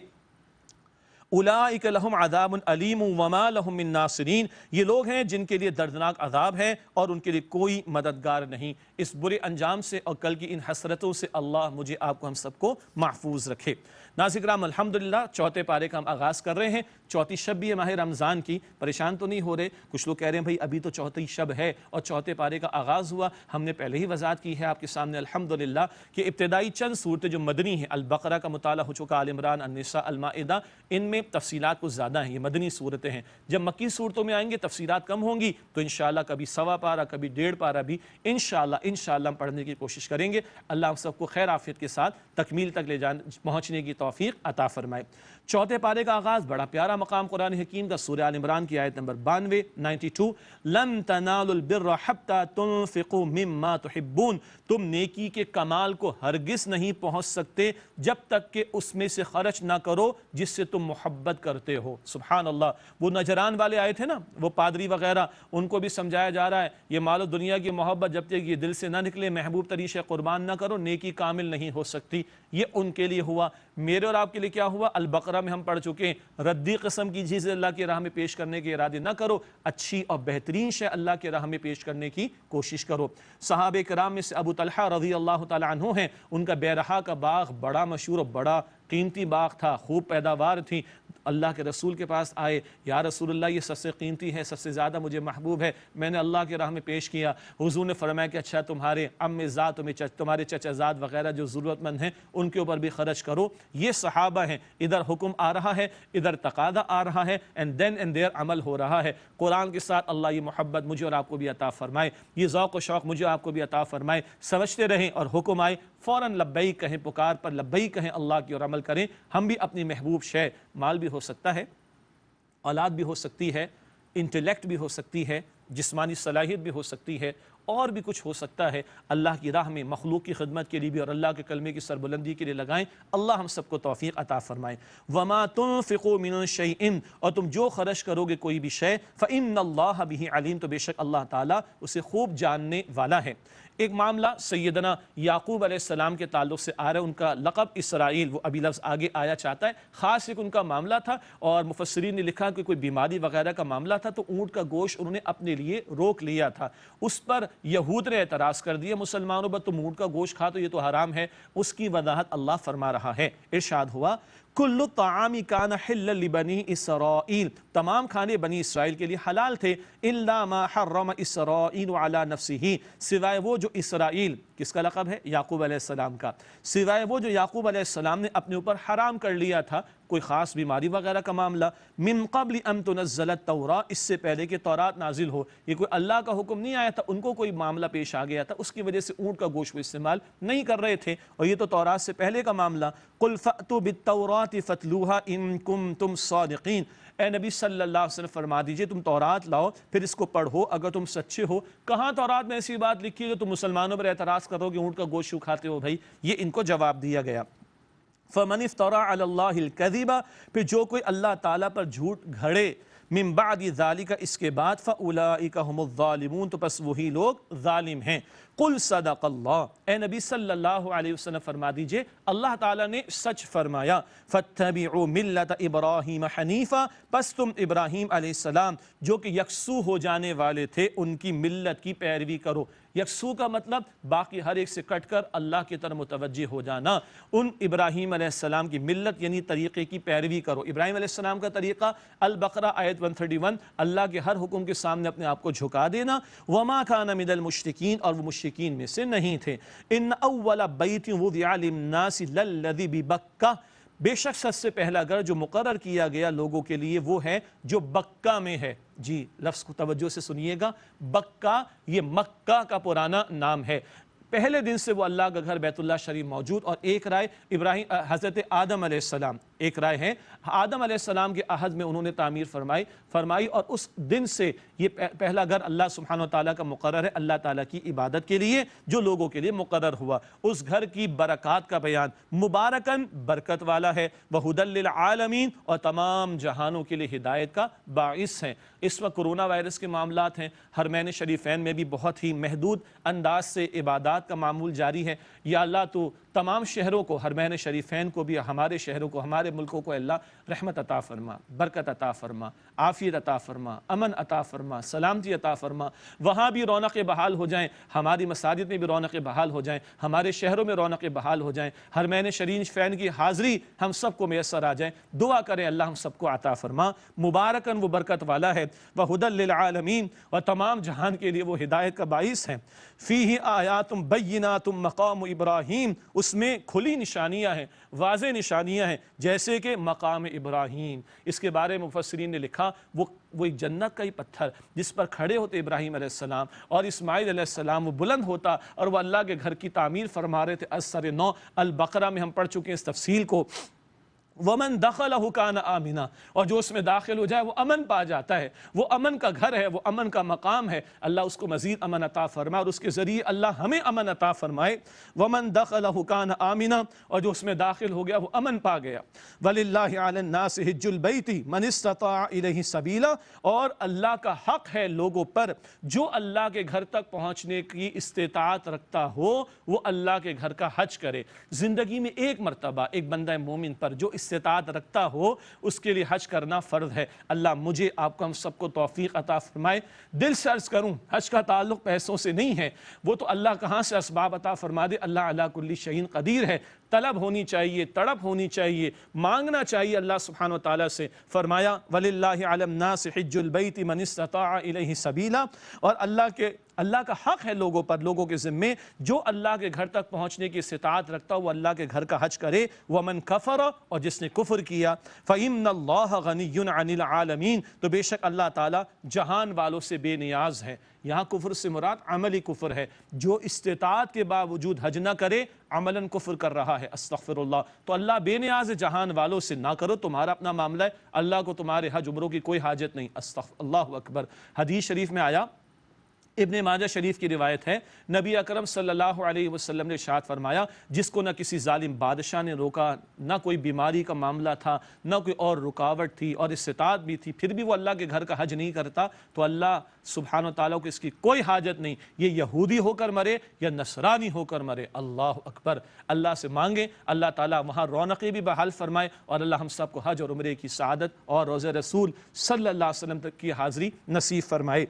اولئک لہم عذاب علیم وما لہم من ناصرین، یہ لوگ ہیں جن کے لیے دردناک عذاب ہے اور ان کے لیے کوئی مددگار نہیں۔ اس برے انجام سے اور کل کی ان حسرتوں سے اللہ مجھے آپ کو ہم سب کو محفوظ رکھے۔ ناظرین کرام الحمدللہ چوتھے پارے کا ہم آغاز کر رہے ہیں، چوتھی شب بھی ہے ماہ رمضان کی، پریشان تو نہیں ہو رہے، کچھ لوگ کہہ رہے ہیں بھائی ابھی تو چوتھی شب ہے اور چوتھے پارے کا آغاز ہوا، ہم نے پہلے ہی وضاحت کی ہے آپ کے سامنے الحمدللہ کہ ابتدائی چند صورتیں جو مدنی ہیں، البقرہ کا مطالعہ ہو چکا، آل عمران، النساء، المائدہ، ان میں تفصیلات کچھ زیادہ ہیں، یہ مدنی صورتیں ہیں۔ جب مکی صورتوں میں آئیں گے تفصیلات کم ہوں گی، تو انشاءاللہ کبھی سوا پارہ کبھی 1.5 پارہ بھی انشاءاللہ ہم پڑھنے کی کوشش کریں گے۔ اللہ ہم سب کو خیر عافیت کے ساتھ تکمیل تک پہنچنے کی توفیق عطا فرمائے۔ چوتھے پارے کا آغاز بڑا پیارا مقام قرآن حکیم کا، سورہ آل عمران کی آیت نمبر 92 لن تنالوا البر حتى تنفقوا مما تحبون، تم نیکی کے کمال کو ہرگز نہیں پہنچ سکتے جب تک کہ اس میں سے خرچ نہ کرو جس سے تم محبت کرتے ہو۔ سبحان اللہ، وہ نجران والے آئے تھے نا، وہ پادری وغیرہ، ان کو بھی سمجھایا جا رہا ہے یہ مال و دنیا کی محبت جب تک یہ دل سے نہ نکلے، محبوب طریقے قربان نہ کرو، نیکی کامل نہیں ہو سکتی۔ یہ ان کے لیے ہوا، میرے اور آپ کے لیے کیا ہوا؟ البقرہ میں ہم پڑھ چکے ہیں، ردی قسم کی چیزیں اللہ کی راہ میں پیش کرنے کے ارادے نہ کرو، اچھی اور بہترین شے اللہ کی راہ میں پیش کرنے کی کوشش کرو۔ صحابہ کرام میں سے ابو طلحہ رضی اللہ تعالی عنہ ہیں، ان کا بیرحا کا باغ بڑا مشہور اور بڑا قیمتی باغ تھا، خوب پیداوار تھی۔ اللہ کے رسول کے پاس آئے، یا رسول اللہ یہ سب سے قیمتی ہے، سب سے زیادہ مجھے محبوب ہے، میں نے اللہ کی راہ میں پیش کیا۔ حضور نے فرمایا کہ اچھا تمہارے عم زاد، تمہارے چچا زاد وغیرہ جو ضرورت مند ہیں ان کے اوپر بھی خرچ کرو۔ یہ صحابہ ہیں، ادھر حکم آ رہا ہے، ادھر تقاضا آ رہا ہے، اینڈ دین اینڈ دیر عمل ہو رہا ہے۔ قرآن کے ساتھ اللہ یہ محبت مجھے اور آپ کو بھی عطا فرمائے، یہ ذوق و شوق مجھے آپ کو بھی عطا فرمائے، سمجھتے رہیں اور حکم آئے فوراً لبیک کہیں، پکار پر لبیک کہیں اللہ کی اور عمل کریں۔ ہم بھی اپنی محبوب شے، مال بھی ہو سکتا ہے، اولاد بھی ہو سکتی ہے، انٹلیکٹ بھی ہو سکتی ہے، جسمانی صلاحیت بھی ہو سکتی ہے، اور بھی کچھ ہو سکتا ہے، اللہ کی راہ میں مخلوق کی خدمت کے لیے بھی اور اللہ کے کلمے کی سربلندی کے لیے لگائیں۔ اللہ ہم سب کو توفیق عطا فرمائے۔ وَمَا تُنْفِقُوا مِنْ شَيْءٍ، اور تم جو خرچ کرو گے کوئی بھی شے، فَإِنَّ اللَّهَ بِهِ عَلِيمٌ، تو بے شک اللہ تعالیٰ اسے خوب جاننے والا ہے۔ ایک معاملہ سیدنا یعقوب علیہ السلام کے تعلق سے آ رہا ہے، ان کا لقب اسرائیل، وہ ابھی لفظ آگے آیا چاہتا ہے، خاص ایک ان کا معاملہ تھا، اور مفسرین نے لکھا کہ کوئی بیماری وغیرہ کا معاملہ تھا، تو اونٹ کا گوشت انہوں نے اپنے لیے روک لیا تھا۔ اس پر یہود نے اعتراض کر دیا مسلمانوں پر، تم اونٹ کا گوشت کھا تو یہ تو حرام ہے۔ اس کی وضاحت اللہ فرما رہا ہے، ارشاد ہوا کل الطعام کان حلا لبنی اسرائیل، تمام کھانے بنی اسرائیل کے لیے حلال تھے، الا ما حرم اسرائیل علی نفسہ، سوائے وہ جو اسرائیل کس کا لقب ہے؟ یعقوب علیہ السلام کا، سوائے وہ جو یعقوب علیہ السلام نے اپنے اوپر حرام کر لیا تھا، کوئی خاص بیماری وغیرہ کا معاملہ، من قبل ان تنزل التوراۃ، اس سے پہلے کہ تورات نازل ہو، یہ کوئی اللہ کا حکم نہیں آیا تھا، ان کو کوئی معاملہ پیش آ گیا تھا، اس کی وجہ سے اونٹ کا گوشت وہ استعمال نہیں کر رہے تھے، اور یہ تو تورات سے پہلے کا معاملہ۔ قل فأتوا بالتوراۃ فاتلوها ان کنتم صادقین، اے نبی صلی اللہ علیہ وسلم فرما دیجئے تم تورات لاؤ پھر اس کو پڑھو اگر تم سچے ہو۔ کہاں تورات میں ایسی بات لکھی ہے کہ تم مسلمانوں پر اعتراض کرو کہ اونٹ کا گوشت کیوں کھاتے ہو بھائی؟ یہ ان کو جواب دیا گیا۔ فمن افترى علی اللہ الکذب، پھر جو کوئی اللہ تعالیٰ پر جھوٹ گھڑے، من بعد ذالک، اس کے بعد، فاولئک هم الظالمون، تو پس وہی لوگ ظالم ہیں۔ قل صدق اللہ، اے نبی صلی اللہ علیہ وسلم فرما دیجئے اللہ تعالیٰ نے سچ فرمایا۔ فاتبعوا ملت ابراہیم حنیفا، پس تم ابراہیم علیہ السلام جو کہ یکسو ہو جانے والے تھے ان کی ملت کی پیروی کرو۔ یکسو کا مطلب باقی ہر ایک سے کٹ کر اللہ کی طرف متوجہ ہو جانا، ان ابراہیم علیہ السلام کی ملت یعنی طریقے کی پیروی کرو۔ ابراہیم علیہ السلام کا طریقہ البقرہ آیت 131، اللہ کے ہر حکم کے سامنے اپنے آپ کو جھکا دینا۔ وما کان من المشرکین، اور وہ مشرکین میں سے نہیں تھے۔ ان اول بیت وضع للناس للذی ببکہ، بے شک سب سے پہلا گھر جو مقرر کیا گیا لوگوں کے لیے وہ ہے جو بکہ میں ہے۔ جی لفظ کو توجہ سے سنیے گا، بکہ یہ مکہ کا پرانا نام ہے۔ پہلے دن سے وہ اللہ کا گھر بیت اللہ شریف موجود، اور ایک رائے ابراہیم حضرت آدم علیہ السلام، ایک رائے ہے آدم علیہ السلام کے عہد میں انہوں نے تعمیر فرمائی، اور اس دن سے یہ پہلا گھر اللہ سبحانہ وتعالیٰ کا مقرر ہے، اللہ تعالیٰ کی عبادت کے لیے جو لوگوں کے لیے مقرر ہوا۔ اس گھر کی برکات کا بیان، مبارکن برکت والا ہے، وہدی للعالمین، اور تمام جہانوں کے لیے ہدایت کا باعث ہے۔ اس وقت کرونا وائرس کے معاملات ہیں، حرمین شریفین میں بھی بہت ہی محدود انداز سے عبادات کا معمول جاری ہے۔ یا اللہ تو تمام شہروں کو، حرمین شریفین کو بھی، ہمارے شہروں کو، ہمارے ملکوں کو اللہ رحمت عطا فرما، برکت عطا فرما، عافیت عطا فرما، امن عطا فرما، سلامتی عطا فرما، وہاں بھی رونقیں بحال ہو جائیں، ہماری مساجد میں بھی رونقیں بحال ہو جائیں، ہمارے شہروں میں رونقیں بحال ہو جائیں، حرمین شریفین کی حاضری ہم سب کو میسر آ جائیں۔ دعا کریں اللہ ہم سب کو عطا فرما۔ مبارکن وہ برکت والا ہے، وہدی للعالمین، اور تمام جہان کے لیے وہ ہدایت کا باعث ہے۔ فیہ آیات بینات مقام ابراہیم، اس میں کھلی نشانیاں ہیں، واضح نشانیاں ہیں، جیسے کہ مقام ابراہیم۔ اس کے بارے میں مفسرین نے لکھا وہ ایک جنت کا ہی پتھر جس پر کھڑے ہوتے ابراہیم علیہ السلام اور اسماعیل علیہ السلام، وہ بلند ہوتا اور وہ اللہ کے گھر کی تعمیر فرما رہے تھے۔ از نو البقرہ میں ہم پڑھ چکے ہیں اس تفصیل کو۔ ومن دخلہ کان آمنا، اور جو اس میں داخل ہو جائے وہ امن پا جاتا ہے، وہ امن کا گھر ہے، وہ امن کا مقام ہے۔ اللہ اس کو مزید امن عطا فرمائے اور اس کے ذریعے اللہ ہمیں امن عطا فرمائے۔ ومن دخلہ کان آمنا، اور جو اس میں داخل ہو گیا وہ امن پا گیا۔ وللہ علی الناس حج البیت من استطاع الیہ سبیلا، اور اللہ کا حق ہے لوگوں پر جو اللہ کے گھر تک پہنچنے کی استطاعت رکھتا ہو وہ اللہ کے گھر کا حج کرے۔ زندگی میں ایک مرتبہ ایک بندہ مومن پر جو استطاعت رکھتا ہو اس کے لیے حج کرنا فرض ہے۔ اللہ مجھے آپ کو ہم سب کو توفیق عطا فرمائے۔ دل سے عرض کروں حج کا تعلق پیسوں سے نہیں ہے، وہ تو اللہ کہاں سے اسباب عطا فرما دے، اللہ علی کل شیء قدیر ہے۔ طلب ہونی چاہیے، تڑپ ہونی چاہیے، مانگنا چاہیے اللہ سبحانہ وتعالیٰ سے۔ فرمایا وَلِلَّهِ عَلَى النَّاسِ حِجُّ الْبَيْتِ مَنِ اسْتَطَاعَ إِلَيْهِ سَبِيلًا، اور اللہ کا حق ہے لوگوں پر، لوگوں کے ذمے جو اللہ کے گھر تک پہنچنے کی استطاعت رکھتا وہ اللہ کے گھر کا حج کرے۔ وَمَنْ كَفَرَ، اور جس نے کفر کیا، فَإِنَّ اللَّهَ غَنِيٌّ عَنِ الْعَالَمِينَ، تو بے شک اللہ تعالیٰ جہان والوں سے بے نیاز ہے۔ یہاں کفر سے مراد عملی کفر ہے، جو استطاعت کے باوجود حج نہ کرے عملاً کفر کر رہا ہے، استغفر اللہ۔ تو اللہ بے نیاز ہے جہان والوں سے، نہ کرو، تمہارا اپنا معاملہ ہے، اللہ کو تمہارے حج عمروں کی کوئی حاجت نہیں، استغفر اللہ اکبر۔ حدیث شریف میں آیا، ابن ماجہ شریف کی روایت ہے، نبی اکرم صلی اللہ علیہ وسلم نے ارشاد فرمایا جس کو نہ کسی ظالم بادشاہ نے روکا، نہ کوئی بیماری کا معاملہ تھا، نہ کوئی اور رکاوٹ تھی، اور استطاعت بھی تھی، پھر بھی وہ اللہ کے گھر کا حج نہیں کرتا، تو اللہ سبحانہ وتعالیٰ کو اس کی کوئی حاجت نہیں، یہ یہودی ہو کر مرے یا نصرانی ہو کر مرے۔ اللہ اکبر۔ اللہ سے مانگیں اللہ تعالیٰ وہاں رونقیں بھی بحال فرمائے، اور اللہ ہم سب کو حج اور عمرے کی سعادت اور روضہ رسول صلی اللہ علیہ وسلم تک کی حاضری نصیب فرمائے۔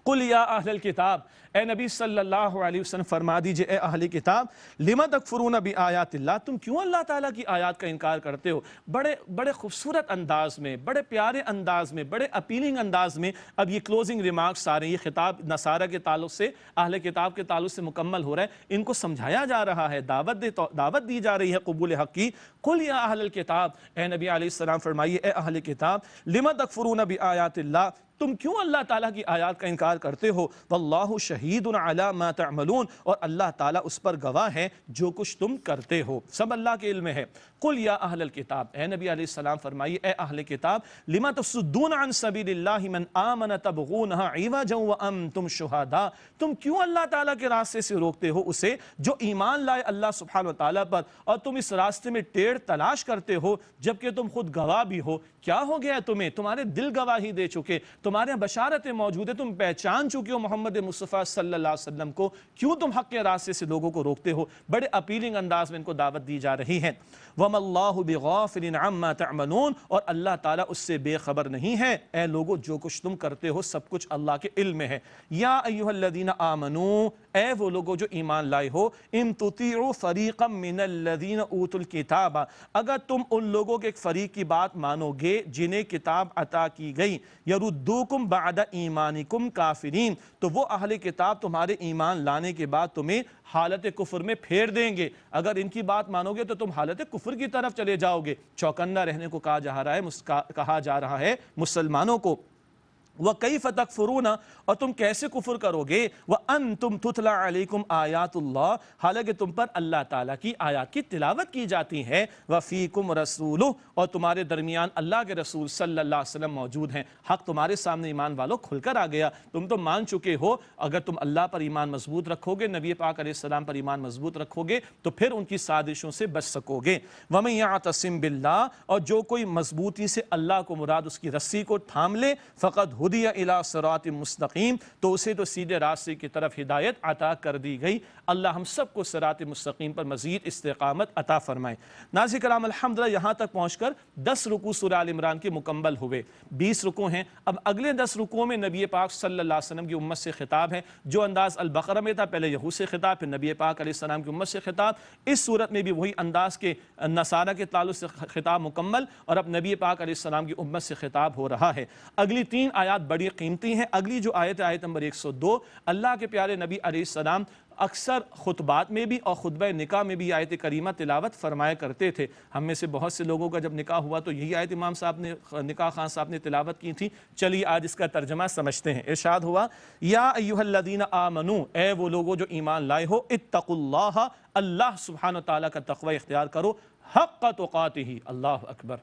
قل یا اہل الکتاب، اے نبی صلی اللہ علیہ وسلم فرما دیجئے اے اہل کتاب، لما تکفرون بآیات اللہ، تم کیوں اللہ تعالیٰ کی آیات کا انکار کرتے ہو؟ بڑے خوبصورت انداز میں، بڑے پیارے انداز میں، بڑے اپیلنگ انداز میں اب یہ کلوزنگ ریمارکس آ رہے ہیں، یہ خطاب نصارہ کے تعلق سے، اہل کتاب کے تعلق سے مکمل ہو رہا ہے، ان کو سمجھایا جا رہا ہے، دعوت دی جا رہی ہے قبول حق کی۔ قل یا اہل الکتاب، اے نبی علیہ السلام فرمائیے اے اہل کتاب، لما تکفرون بآیات اللہ، تم کیوں اللہ تعالیٰ کی آیات کا انکار کرتے ہو؟ واللہ شہید علی ما تعملون، اور اللہ تعالیٰ اس پر گواہ ہے جو کچھ تم کرتے ہو، سب اللہ کے علم ہے۔ قل یا اہل الکتاب، اے نبی علیہ السلام فرمائیے اے اہل کتاب، لما تصدون عن سبیل اللہ من آمن تبغونہا عوجا وانتم شہداء، تم کیوں اللہ تعالیٰ کے راستے سے روکتے ہو اسے جو ایمان لائے اللہ سبحانہ وتعالیٰ پر، اور تم اس راستے میں ٹیڑھ تلاش کرتے ہو جبکہ تم خود گواہ بھی ہو؟ کیا ہو گیا تمہیں؟ تمہارے دل گواہی دے چکے، تمہارے بشارتیں موجود ہیں، تم پہچان چکے ہو محمد مصطفیٰ صلی اللہ علیہ وسلم کو، کیوں تم حق کے راستے سے لوگوں کو روکتے ہو؟ بڑے اپیلنگ انداز میں ان کو دعوت دی جا رہی ہے۔ وَمَا اللَّهُ بِغَافِلٍ عَمَّا تَعْمَلُونَ، اور اللہ تعالیٰ اس سے بے خبر نہیں ہے، اے لوگو جو کچھ تم کرتے ہو سب کچھ اللہ کے علم میں ہے۔ یا ایھا الذین آمنوا، اے وہ لوگو جو ایمان لائے ہو، ان تطیعوا فریقا من الذین اوتوا الکتاب، اگر تم ان لوگوں کے ایک فریق کی بات مانو گے جنہیں کتاب عطا کی گئی، یردوکم بعد ایمانکم کافرین، تو وہ اہل کتاب تمہارے ایمان لانے کے بعد تمہیں حالت کفر میں پھیر دیں گے۔ اگر ان کی بات مانو گے تو تم حالت کفر کی طرف چلے جاؤ گے۔ چوکنا رہنے کو کہا جا رہا ہے مسلمانوں کو۔ وَكَيْفَ تَكْفُرُونَ، اور تم کیسے کفر کرو گے؟ وَأَنْتُمْ تُتْلَى عَلَيْكُمْ آیات اللہ، حالانکہ تم پر اللہ تعالیٰ کی آیات کی تلاوت کی جاتی ہے۔ وَفِيكُمْ رَسُولُهُ، اور تمہارے درمیان اللہ کے رسول صلی اللہ علیہ وسلم موجود ہیں۔ حق تمہارے سامنے ایمان والوں کھل کر آ گیا، تم تو مان چکے ہو۔ اگر تم اللہ پر ایمان مضبوط رکھو گے، نبی پاک علیہ السلام پر ایمان مضبوط رکھو گے تو پھر ان کی سازشوں سے بچ سکو گے۔ وَمَن يَعْتَصِم بِاللَّهِ، اور جو کوئی مضبوطی سے اللہ کو مراد اس کی رسی کو تھام لے، فقد ہدی الی صراط مستقیم، تو اسے تو سیدھے راستے کی طرف ہدایت عطا کر دی گئی۔ اللہ ہم سب کو صراط مستقیم پر مزید استقامت عطا فرمائے۔ ناظرین کرام، الحمدللہ یہاں تک پہنچ کر 10 رکوع سورہ آل عمران کے مکمل ہوئے، 20 رکوع ہیں۔ اب اگلے 10 رکوعوں میں نبی پاک صلی اللہ علیہ وسلم کی امت سے خطاب ہے، جو انداز البقرہ میں تھا، پہلے یہود سے خطاب، پھر نبی پاک علیہ السلام کی امت سے خطاب۔ اس صورت میں بھی وہی انداز کے نصارہ کے تعلق سے خطاب مکمل، اور اب نبی پاک علیہ السلام کی امت سے خطاب ہو رہا ہے۔ اگلی 3 آیات بڑی قیمتی ہیں۔ اگلی جو آیت ہے آیت نمبر 102، اللہ کے پیارے نبی علیہ السلام اکثر خطبات میں بھی اور خطبہ نکاح میں بھی آیت کریمہ تلاوت فرمایا کرتے تھے۔ ہم میں سے بہت سے لوگوں کا جب نکاح ہوا تو یہی آیت امام صاحب نے، نکاح خان صاحب نے تلاوت کی تھی۔ چلیے آج اس کا ترجمہ سمجھتے ہیں۔ ارشاد ہوا، یا ایھا الذین آمنوا، اے وہ لوگوں جو ایمان لائے ہو، اتقوا اللہ، اللہ سبحانہ وتعالیٰ کا تقوی اختیار کرو، حق تقاتہ، اللہ اکبر،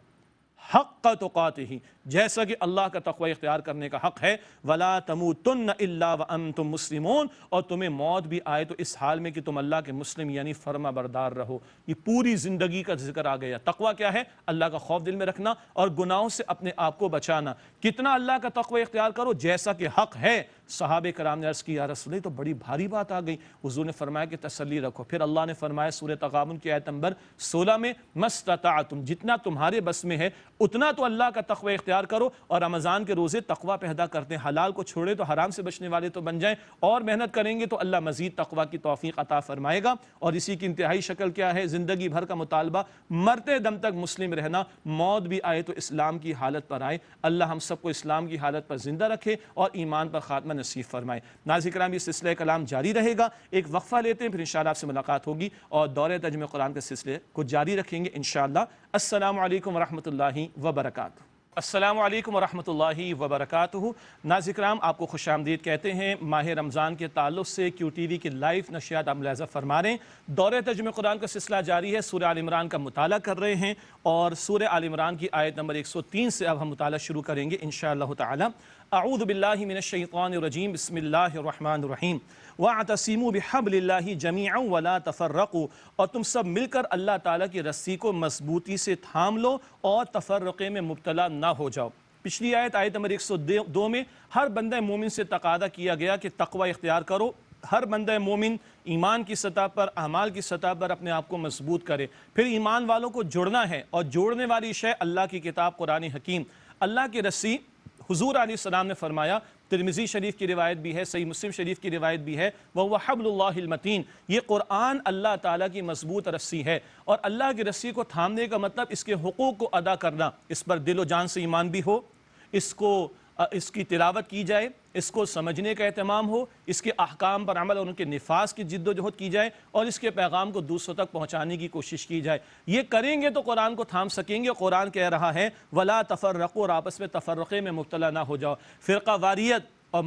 حق تقاتہ، جیسا کہ اللہ کا تقوی اختیار کرنے کا حق ہے۔ ولا تموتن الا وانتم مسلمون، اور تمہیں موت بھی آئے تو اس حال میں کہ تم اللہ کے مسلم یعنی فرما بردار رہو۔ یہ پوری زندگی کا ذکر آ گیا۔ تقوی کیا ہے؟ اللہ کا خوف دل میں رکھنا اور گناہوں سے اپنے آپ کو بچانا۔ کتنا اللہ کا تقوی اختیار کرو جیسا کہ حق ہے۔ صحابہ کرام نے عرض کی، یا رسول اللہ تو بڑی بھاری بات آ گئی۔ حضور نے فرمایا کہ تسلی رکھو۔ پھر اللہ نے فرمایا سورہ تغابن کی آیت نمبر 16 میں، مستطعتم، جتنا تمہارے بس میں ہے اتنا تو اللہ کا تقوی اختیار کرو۔ اور رمضان کے روزے تقوی پیدا کرتے ہیں، حلال کو چھوڑے تو حرام سے بچنے والے تو بن جائیں، اور محنت کریں گے تو اللہ مزید تقوی کی توفیق عطا فرمائے گا۔ اور اسی کی انتہائی شکل کیا ہے؟ زندگی بھر کا مطالبہ، مرتے دم تک مسلم رہنا، موت بھی آئے تو اسلام کی حالت پر آئے۔ اللہ ہم سب کو اسلام کی حالت پر زندہ رکھے اور ایمان پر خاتمہ نصیب فرمائے۔ ناظرین کرام، یہ سلسلہ کلام جاری رہے گا، ایک وقفہ لیتے ہیں، پھر انشاءاللہ آپ سے ملاقات ہوگی اور دورہ ترجمہ قرآن کے سلسلے کو جاری رکھیں گے انشاءاللہ۔ السلام علیکم ورحمۃ اللہ وبرکاتہ۔ السلام علیکم ورحمۃ اللہ وبرکاتہ۔ ناظرین کرام، آپ کو خوش آمدید کہتے ہیں۔ ماہ رمضان کے تعلق سے کیو ٹی وی کی لائیو نشریات آپ ملاحظہ فرما رہے ہیں۔ دورہ ترجمہ قرآن کا سلسلہ جاری ہے، سورہ آل عمران کا مطالعہ کر رہے ہیں، اور سورہ آل عمران کی آیت نمبر 103 سے اب ہم مطالعہ شروع کریں گے انشاءاللہ تعالی۔ اعوذ باللہ من الشیطان الرجیم، بسم اللہ الرحمن الرحیم۔ وَاعْتَصِمُوا بِحَبْلِ اللَّهِ جَمِيعًا وَلَا تَفَرَّقُوا، اور تم سب مل کر اللہ تعالیٰ کی رسی کو مضبوطی سے تھام لو اور تفرقے میں مبتلا نہ ہو جاؤ۔ پچھلی آیت نمبر 102 میں ہر بندہ مومن سے تقاضا کیا گیا کہ تقوی اختیار کرو۔ ہر بندہ مومن ایمان کی سطح پر، اعمال کی سطح پر اپنے آپ کو مضبوط کرے۔ پھر ایمان والوں کو جڑنا ہے، اور جوڑنے والی شے اللہ کی کتاب قرآن حکیم، اللہ کی رسی۔ حضور علیہ السلام نے فرمایا ترمذی شریف کی روایت بھی ہے، صحیح مسلم شریف کی روایت بھی ہے، وَهُوَ حَبْلُ اللَّهِ الْمَتِينَ، یہ قرآن اللہ تعالیٰ کی مضبوط رسی ہے، اور اللہ کی رسی کو تھامنے کا مطلب اس کے حقوق کو ادا کرنا، اس پر دل و جان سے ایمان بھی ہو، اس کی تلاوت کی جائے، اس کو سمجھنے کا اہتمام ہو، اس کے احکام پر عمل اور ان کے نفاذ کی جد و جہد کی جائے، اور اس کے پیغام کو دوسروں تک پہنچانے کی کوشش کی جائے۔ یہ کریں گے تو قرآن کو تھام سکیں گے۔ قرآن کہہ رہا ہے وَلَا تَفَرَّقُوا، اور آپس میں تفرقے میں مبتلا نہ ہو جاؤ۔ فرقہ واریت اور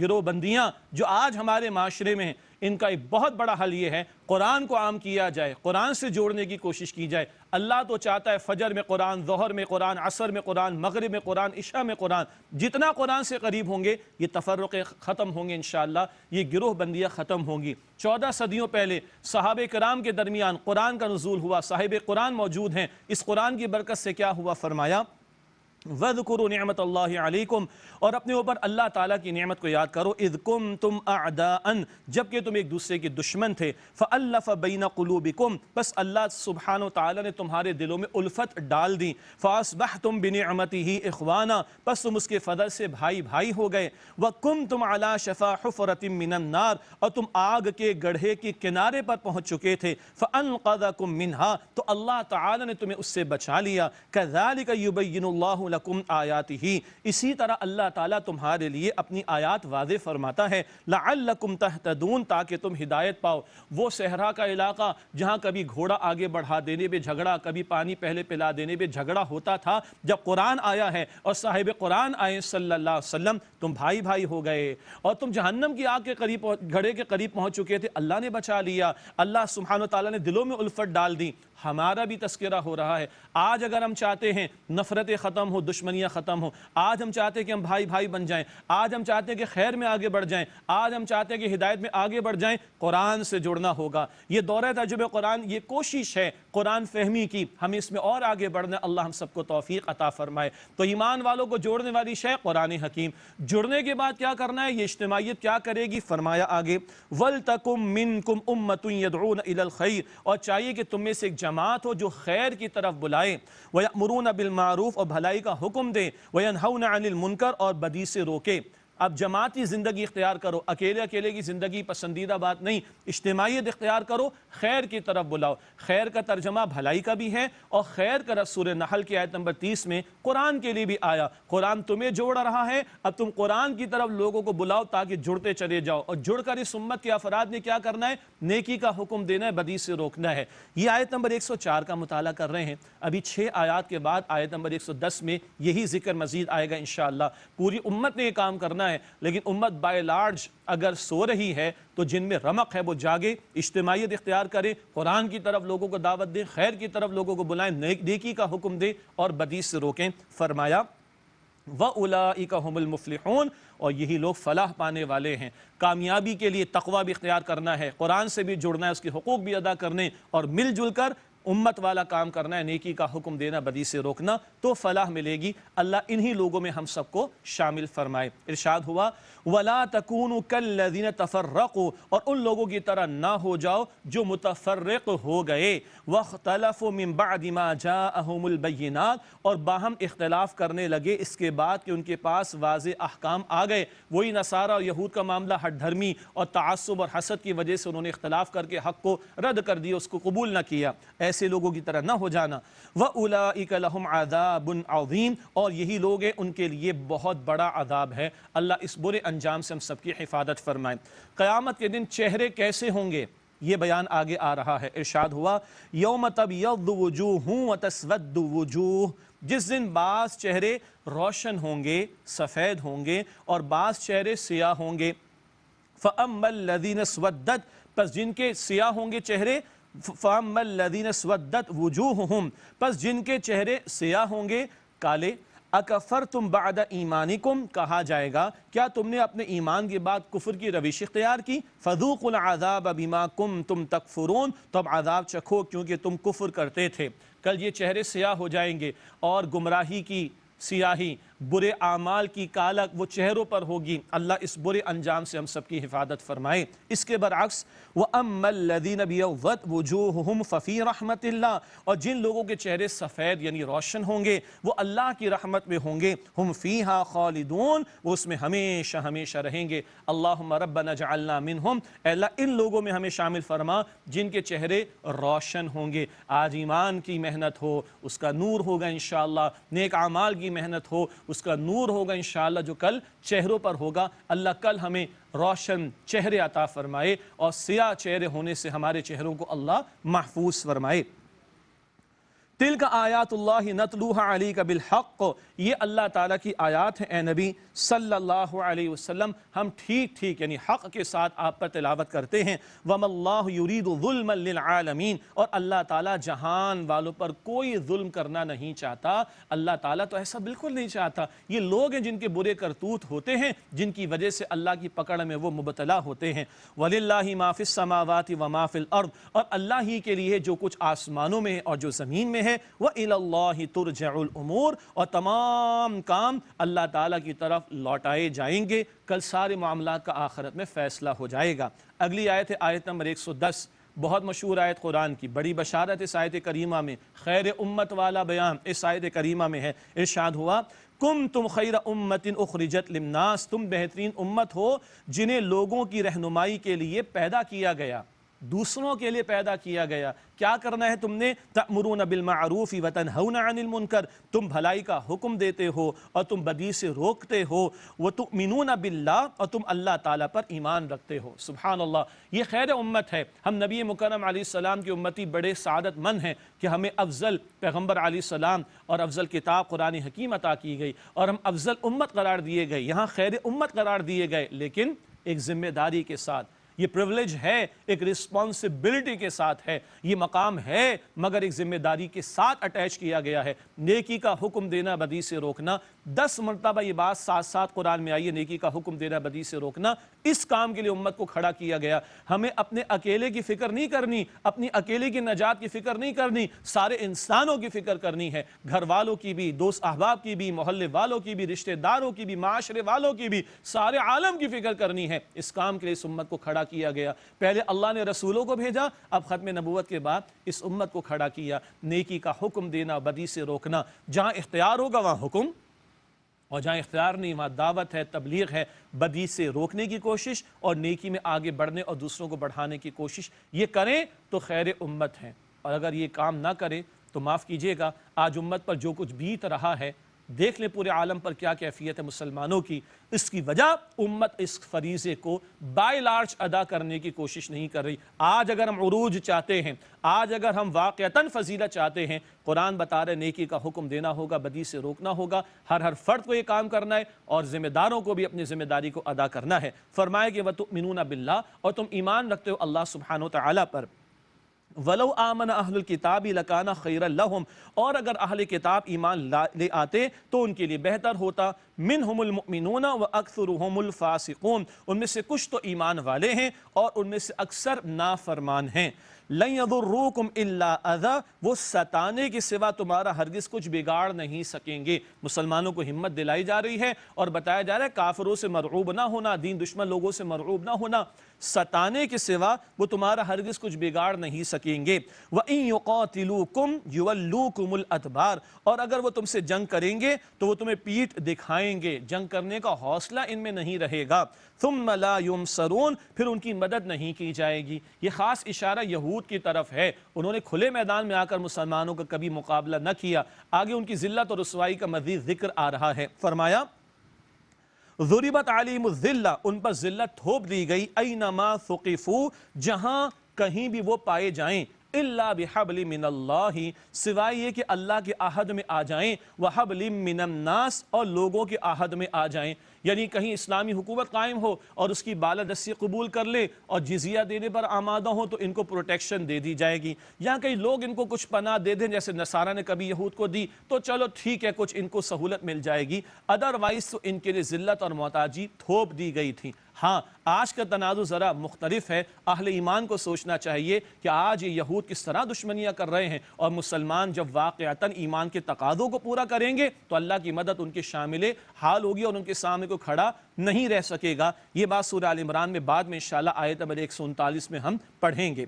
گروہ بندیاں جو آج ہمارے معاشرے میں ہیں، ان کا ایک بہت بڑا حل یہ ہے قرآن کو عام کیا جائے، قرآن سے جوڑنے کی کوشش کی جائے۔ اللہ تو چاہتا ہے فجر میں قرآن، ظہر میں قرآن، عصر میں قرآن، مغرب میں قرآن، عشاء میں قرآن، جتنا قرآن سے قریب ہوں گے یہ تفرقے ختم ہوں گے انشاءاللہ، یہ گروہ بندیاں ختم ہوں گی۔ 14 صدیوں پہلے صحابہ کرام کے درمیان قرآن کا نزول ہوا، صاحب قرآن موجود ہیں، اس قرآن کی برکت سے کیا ہوا؟ فرمایا وَاذْكُرُوا نِعْمَةَ اللَّهِ عَلَيْكُمْ، اور اپنے اوپر اللہ تعالیٰ کی نعمت کو یاد کرو، اِذْ كُنْتُمْ أَعْدَاءً، جبکہ تم ایک دوسرے کے دشمن تھے، فَأَلَّفَ بَيْنَ قُلُوبِكُمْ، بس اللہ سبحانہ وتعالیٰ نے تمہارے دلوں میں الفت ڈال دی، فَأَصْبَحْتُمْ بِنِعْمَتِهِ إِخْوَانًا، بس تم اس کے فضل سے بھائی بھائی ہو گئے، وَكُنْتُمْ عَلَى شَفَا حُفْرَةٍ مِّنَ النَّارِ، اور تم آگ کے گڑھے کے کنارے پر پہنچ چکے تھے، فَأَنْقَذَكُمْ مِنْهَا، تو اللہ تعالیٰ نے تمہیں اس سے بچا لیا، كَذَلِكَ يُبَيِّنُ اللَّهُ لَكُمْ آیَاتِهِ، اسی طرح اللہ تعالیٰ تمہارے لیے اپنی آیات واضح فرماتا ہے، لعلکم تہتدون، تاکہ تم ہدایت پاؤ۔ وہ صحرا کا علاقہ جہاں کبھی گھوڑا آگے بڑھا دینے پہ جھگڑا، کبھی پانی پہلے پلا دینے پہ جھگڑا ہوتا تھا، جب قرآن آیا ہے اور صاحب قرآن آئے صلی اللہ علیہ وسلم، تم بھائی بھائی ہو گئے، اور تم جہنم کی آگ کے قریب، گھڑے کے قریب پہنچ چکے تھے، اللہ نے بچا لیا، اللہ سبحانہ وتعالیٰ نے دلوں میں الفت ڈال دی۔ ہمارا بھی تذکرہ ہو رہا ہے، آج اگر ہم چاہتے ہیں نفرتیں ختم ہو، دشمنیاں ختم ہو، آج ہم چاہتے ہیں کہ ہم بھائی بھائی بن جائیں، آج ہم چاہتے ہیں کہ خیر میں آگے بڑھ جائیں، آج ہم چاہتے ہیں کہ ہدایت میں آگے بڑھ جائیں، قرآن سے جڑنا ہوگا۔ یہ دورہ ترجمہ قرآن، یہ کوشش ہے قرآن فہمی کی، ہم اس میں اور آگے بڑھنا، اللہ ہم سب کو توفیق عطا فرمائے۔ تو ایمان والوں کو جوڑنے والی شے قرآن حکیم، جڑنے کے بعد کیا کرنا ہے؟ یہ اجتماعیت کیا کرے گی؟ فرمایا آگے وَلْتَكُمْ مِنْكُمْ أُمَّةٌ يَدْعُونَ إِلَى الْخَيْرِ، اور چاہیے کہ تم میں سے ایک جماعت ہو جو خیر کی طرف بلائے، وَيَأْمُرُونَ بِالْمَعْرُوفِ، اور بھلائی کا حکم دے، وَيَنْهَوْنَ عَنِ الْمُنْكَرِ، اور بدی سے روکے۔ اب جماعتی زندگی اختیار کرو، اکیلے کی زندگی پسندیدہ بات نہیں، اجتماعیت اختیار کرو، خیر کی طرف بلاؤ۔ خیر کا ترجمہ بھلائی کا بھی ہے، اور خیر کا رفظ سورہ نحل کی آیت نمبر 30 میں قرآن کے لیے بھی آیا۔ قرآن تمہیں جوڑ رہا ہے، اب تم قرآن کی طرف لوگوں کو بلاؤ تاکہ جڑتے چلے جاؤ، اور جڑ کر اس امت کے افراد نے کیا کرنا ہے؟ نیکی کا حکم دینا ہے، بدی سے روکنا ہے۔ یہ آیت نمبر 104 کا مطالعہ کر رہے ہیں، ابھی 6 آیات کے بعد آیت نمبر 110 میں یہی ذکر مزید آئے گا انشاءاللہ۔ پوری امت نے یہ کام کرنا ہے، لیکن امت بائی لارج اگر سو رہی ہے تو جن میں رمق ہے وہ جاگے، اجتماعیت اختیار کرے، قرآن کی طرف لوگوں کو دعوت دیں، خیر کی طرف لوگوں کو بلائیں، نیکی کا حکم دیں اور بدی سے روکیں۔ فرمایا وَأُولَئِكَ هُمُ الْمُفْلِحُونَ، اور یہی لوگ فلاح پانے والے ہیں۔ کامیابی کے لیے تقوی بھی اختیار کرنا ہے، قرآن سے بھی جڑنا ہے، اس کے حقوق بھی ادا کرنے، اور مل جل کر امت والا کام کرنا ہے، نیکی کا حکم دینا، بدی سے روکنا، تو فلاح ملے گی۔ اللہ انہی لوگوں میں ہم سب کو شامل فرمائے۔ ارشاد ہوا وَلَا تَكُونُوا كَالَّذِينَ تَفَرَّقُوا، اور ان لوگوں کی طرح نہ ہو جاؤ جو متفرق ہو گئے، وَاخْتَلَفُوا مِن بَعْدِ مَا جَاءَهُمُ الْبَيِّنَاتُ، اور باہم اختلاف کرنے لگے اس کے بعد کہ ان کے پاس واضح احکام آ گئے۔ وہی نصارہ اور یہود کا معاملہ ہٹ دھرمی اور تعصب اور حسد کی وجہ سے انہوں نے اختلاف کر کے حق کو رد کر دیا، اس کو قبول نہ کیا، ایسے لوگوں کی طرح نہ ہو جانا۔ وَأُولَئِكَ لَهُمْ عَذَابٌ عَظِيمٌ، اور یہی لوگ ہیں ان کے لیے بہت بڑا عذاب ہے۔ اللہ اس برے انجام سے ہم سب کی حفاظت فرمائے۔ قیامت کے دن چہرے کیسے ہوں گے یہ بیان آگے آ رہا ہے۔ ارشاد ہوا یوم تبیض وجوہ وتسود وجوہ، جس دن بعض چہرے روشن ہوں گے، سفید ہوں گے، اور بعض چہرے سیاہ ہوں گے۔ فَأَمَّا الَّذِينَ اسْوَدَّتْ، پس جن کے سیاہ ہوں گے چہرے، فَأَمَّا الَّذِينَ اسْوَدَّتْ وُجُوهُهُمْ، پس جن کے چہرے سیاہ ہوں گے، کالے، اکفرتم بعد ایمانکم، کہا جائے گا کیا تم نے اپنے ایمان کے بعد کفر کی روش اختیار کی؟ فذوقوا العذاب بما کنتم تکفرون، تو اب عذاب چکھو کیونکہ تم کفر کرتے تھے۔ کل یہ چہرے سیاہ ہو جائیں گے اور گمراہی کی سیاہی برے اعمال کی کالک وہ چہروں پر ہوگی، اللہ اس برے انجام سے ہم سب کی حفاظت فرمائے۔ اس کے برعکس وَأَمَّا الَّذِينَ بِيَضَّتْ وُجُوهُهُمْ فَفِي رَحْمَةِ اللَّهِ، اور جن لوگوں کے چہرے سفید یعنی روشن ہوں گے وہ اللہ کی رحمت میں ہوں گے، ہم فیہا خالدون، وہ اس میں ہمیشہ ہمیشہ رہیں گے۔ اللہم ربنا اجعلنا منہم، اے اللہ ان لوگوں میں ہمیں شامل فرما جن کے چہرے روشن ہوں گے۔ آج ایمان کی محنت ہو اس کا نور ہوگا انشاءاللہ، نیک اعمال کی محنت ہو اس کا نور ہوگا انشاءاللہ جو کل چہروں پر ہوگا۔ اللہ کل ہمیں روشن چہرے عطا فرمائے اور سیاہ چہرے ہونے سے ہمارے چہروں کو اللہ محفوظ فرمائے۔ تلک آیات اللہ نتلوها علیک بالحق، یہ اللہ تعالیٰ کی آیات ہیں اے نبی صلی اللہ علیہ وسلم، ہم ٹھیک ٹھیک یعنی حق کے ساتھ آپ پر تلاوت کرتے ہیں۔ وَمَا اللَّهُ يُرِيدُ ظُلْمًا لِلْعَالَمِينَ، اور اللہ تعالیٰ جہان والوں پر کوئی ظلم کرنا نہیں چاہتا، اللہ تعالیٰ تو ایسا بالکل نہیں چاہتا۔ یہ لوگ ہیں جن کے برے کرتوت ہوتے ہیں جن کی وجہ سے اللہ کی پکڑ میں وہ مبتلا ہوتے ہیں۔ وَلِلَّهِ مَا فِي السَّمَاوَاتِ وَمَا فِي الْأَرْضِ، اور اللہ ہی کے لیے جو کچھ آسمانوں میں ہے اور جو زمین میں ہے۔ وَإِلَى اللَّهِ تُرْجَعُ الْأُمُورِ، اور تمام کام اللہ تعالیٰ کی طرف لوٹائے جائیں گے، کل سارے معاملات کا آخرت میں فیصلہ ہو جائے گا۔ اگلی آیت ہے آیت نمبر 110، بہت مشہور آیت قرآن کی، بڑی بشارت اس آیت کریمہ میں، خیر امت والا بیان اس آیت کریمہ میں ہے۔ ارشاد ہوا کنتم خیر امت اخرجت للناس، تم بہترین امت ہو جنہیں لوگوں کی رہنمائی کے لیے پیدا کیا گیا، دوسروں کے لیے پیدا کیا گیا۔ کیا کرنا ہے تم نے؟ تأمرون بالمعروف وتنہون عن المنکر، تم بھلائی کا حکم دیتے ہو اور تم بدی سے روکتے ہو۔ وتؤمنون باللہ، اور تم اللہ تعالیٰ پر ایمان رکھتے ہو۔ سبحان اللہ، یہ خیر امت ہے۔ ہم نبی مکرم علیہ السلام کی امتی بڑے سعادت مند ہیں کہ ہمیں افضل پیغمبر علیہ السلام اور افضل کتاب قرآن حکیم عطا کی گئی اور ہم افضل امت قرار دیے گئے، یہاں خیر امت قرار دیے گئے، لیکن ایک ذمہ داری کے ساتھ۔ یہ پریولیج ہے، ایک رسپانسبلٹی کے ساتھ ہے، یہ مقام ہے مگر ایک ذمہ داری کے ساتھ اٹیچ کیا گیا ہے۔ نیکی کا حکم دینا، بدی سے روکنا، 10 مرتبہ یہ بات ساتھ ساتھ قرآن میں آئی ہے، نیکی کا حکم دینا، بدی سے روکنا۔ اس کام کے لیے امت کو کھڑا کیا گیا۔ ہمیں اپنے اکیلے کی فکر نہیں کرنی، اپنی اکیلے کی نجات کی فکر نہیں کرنی، سارے انسانوں کی فکر کرنی ہے، گھر والوں کی بھی، دوست احباب کی بھی، محلے والوں کی بھی، رشتہ داروں کی بھی، معاشرے والوں کی بھی، سارے عالم کی فکر کرنی ہے۔ اس کام کے لیے اس امت کو کھڑا کیا گیا۔ پہلے اللہ نے رسولوں کو بھیجا، اب ختم نبوت کے بعد اس امت کو کھڑا کیا۔ نیکی کا حکم دینا، بدی سے روکنا، جہاں اختیار ہوگا وہاں حکم، اور جہاں اختیار نہیں وہاں دعوت ہے، تبلیغ ہے، بدی سے روکنے کی کوشش اور نیکی میں آگے بڑھنے اور دوسروں کو بڑھانے کی کوشش۔ یہ کریں تو خیر امت ہے، اور اگر یہ کام نہ کریں تو معاف کیجیے گا، آج امت پر جو کچھ بیت رہا ہے، دیکھ لیں پورے عالم پر کیا کیفیت ہے مسلمانوں کی۔ اس کی وجہ امت اس فریضے کو بائی لارج ادا کرنے کی کوشش نہیں کر رہی۔ آج اگر ہم عروج چاہتے ہیں، آج اگر ہم واقعتاً فضیلت چاہتے ہیں، قرآن بتا رہے نیکی کا حکم دینا ہوگا، بدی سے روکنا ہوگا، ہر فرد کو یہ کام کرنا ہے اور ذمہ داروں کو بھی اپنی ذمہ داری کو ادا کرنا ہے۔ فرمائے کہ وَتُؤْمِنُونَ بِاللَّهِ، اور تم ایمان رکھتے ہو اللہ سبحانہ وتعالی پر۔ وَلَوْ آمَنَ أَهْلُ الْكِتَابِ لَكَانَ خَيْرًا لَهُمْ، اور اگر اہل کتاب ایمان لے آتے تو ان کے لیے بہتر ہوتا۔ مِنْهُمُ الْمُؤْمِنُونَ وَأَكْثَرُهُمُ الْفَاسِقُونَ، ان میں سے کچھ تو ایمان والے ہیں اور ان میں سے اکثر نافرمان ہیں۔ لَن يَضُرُّوكُمْ إِلَّا أَذًى، وہ ستانے کے سوا تمہارا ہرگز کچھ بگاڑ نہیں سکیں گے۔ مسلمانوں کو ہمت دلائی جا رہی ہے اور بتایا جا رہا ہے کافروں سے مرعوب نہ ہونا، دین دشمن لوگوں سے مرعوب نہ ہونا، ستانے کے سوا وہ تمہارا ہرگز کچھ بگاڑ نہیں سکیں گے۔ وَإِن يُقَاتِلُوكُمْ يُوَلُّوكُمُ الْأَدْبَارَ، اور اگر وہ تم سے جنگ کریں گے تو وہ تمہیں پیٹھ دکھائیں گے، جنگ کرنے کا حوصلہ ان میں نہیں رہے گا۔ ثُمَّ لَا يُنصَرُونَ، پھر ان کی مدد نہیں کی جائے گی۔ یہ خاص اشارہ یہود کی طرف ہے، انہوں نے کھلے میدان میں آ کر مسلمانوں کا کبھی مقابلہ نہ کیا۔ آگے ان کی ذلت اور رسوائی کا مزید ذکر آ رہا ہے۔ فرمایا ضُرِبَتْ عَلَيْهِمُ الذِّلَّةُ، ان پر ذلت تھوپ دی گئی، أَيْنَمَا ثُقِفُوا، جہاں کہیں بھی وہ پائے جائیں، إِلَّا بِحَبْلٍ مِّنَ اللَّهِ، سوائے یہ کہ اللہ کے عہد میں آ جائیں، وَحَبْلٍ مِّنَ النَّاسِ، اور لوگوں کے عہد میں آ جائیں۔ یعنی کہیں اسلامی حکومت قائم ہو اور اس کی بالادستی قبول کر لے اور جزیہ دینے پر آمادہ ہوں تو ان کو پروٹیکشن دے دی جائے گی، یا کئی لوگ ان کو کچھ پناہ دے دیں جیسے نصارہ نے کبھی یہود کو دی تو چلو ٹھیک ہے کچھ ان کو سہولت مل جائے گی، ادروائز تو ان کے لیے ذلت اور محتاجی تھوپ دی گئی تھی۔ ہاں آج کا تنازع ذرا مختلف ہے. اہل ایمان کو سوچنا چاہیے کہ آج یہ یہود کس طرح دشمنیاں کر رہے ہیں، اور مسلمان جب واقعتاً ایمان کے تقاضوں کو پورا کریں گے تو اللہ کی مدد ان کے شامل حال ہوگی اور ان کے سامنے کو کھڑا نہیں رہ سکے گا. یہ بات سورہ آل عمران میں بعد میں انشاءاللہ آیت نمبر 139 میں ہم پڑھیں گے.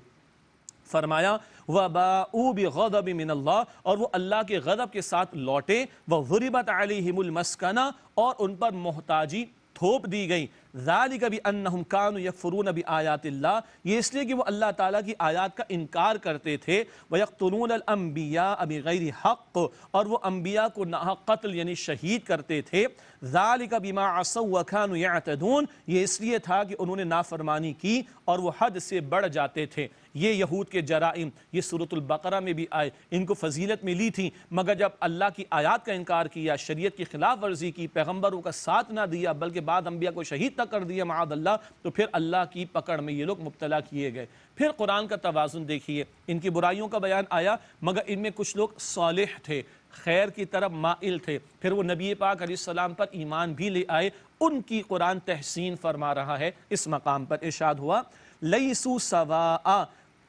فرمایا وَبَاءُوا بِغَضَبٍ مِّنَ اللَّهِ، اور وہ اللہ کے غضب کے ساتھ لوٹے. وَضُرِبَتْ عَلَيْهِمُ الْمَسْكَنَةُ، اور ان پر محتاجی تھوپ دی گئی. ذَلِكَ بِأَنَّهُمْ كَانُوا يَكْفُرُونَ بِآيَاتِ اللَّهِ، یہ اس لیے کہ وہ اللہ تعالیٰ کی آیات کا انکار کرتے تھے. وَيَقْتُلُونَ الْأَنْبِيَاءَ بِغَيْرِ حَقٍّ، اور وہ انبیاء کو ناحق قتل یعنی شہید کرتے تھے. ذَلِكَ بِمَا عَصَوْا وَكَانُوا يَعْتَدُونَ، یہ اس لیے تھا کہ انہوں نے نافرمانی کی اور وہ حد سے بڑھ جاتے تھے. یہ یہود کے جرائم یہ سورۃ البقرہ میں بھی آئے، ان کو فضیلت ملی تھی، مگر جب اللہ کی آیات کا انکار کیا، شریعت کی خلاف ورزی کی، پیغمبروں کا ساتھ نہ دیا، بلکہ بعد انبیاء کو شہید تک کر دیا معاذ اللہ، تو پھر اللہ کی پکڑ میں یہ لوگ مبتلا کیے گئے. پھر قرآن کا توازن دیکھیے، ان کی برائیوں کا بیان آیا مگر ان میں کچھ لوگ صالح تھے، خیر کی طرف مائل تھے، پھر وہ نبی پاک علیہ السلام پر ایمان بھی لے آئے. ان کی قرآن تحسین فرما رہا ہے. اس مقام پر ارشاد ہوا لیسوا سواء،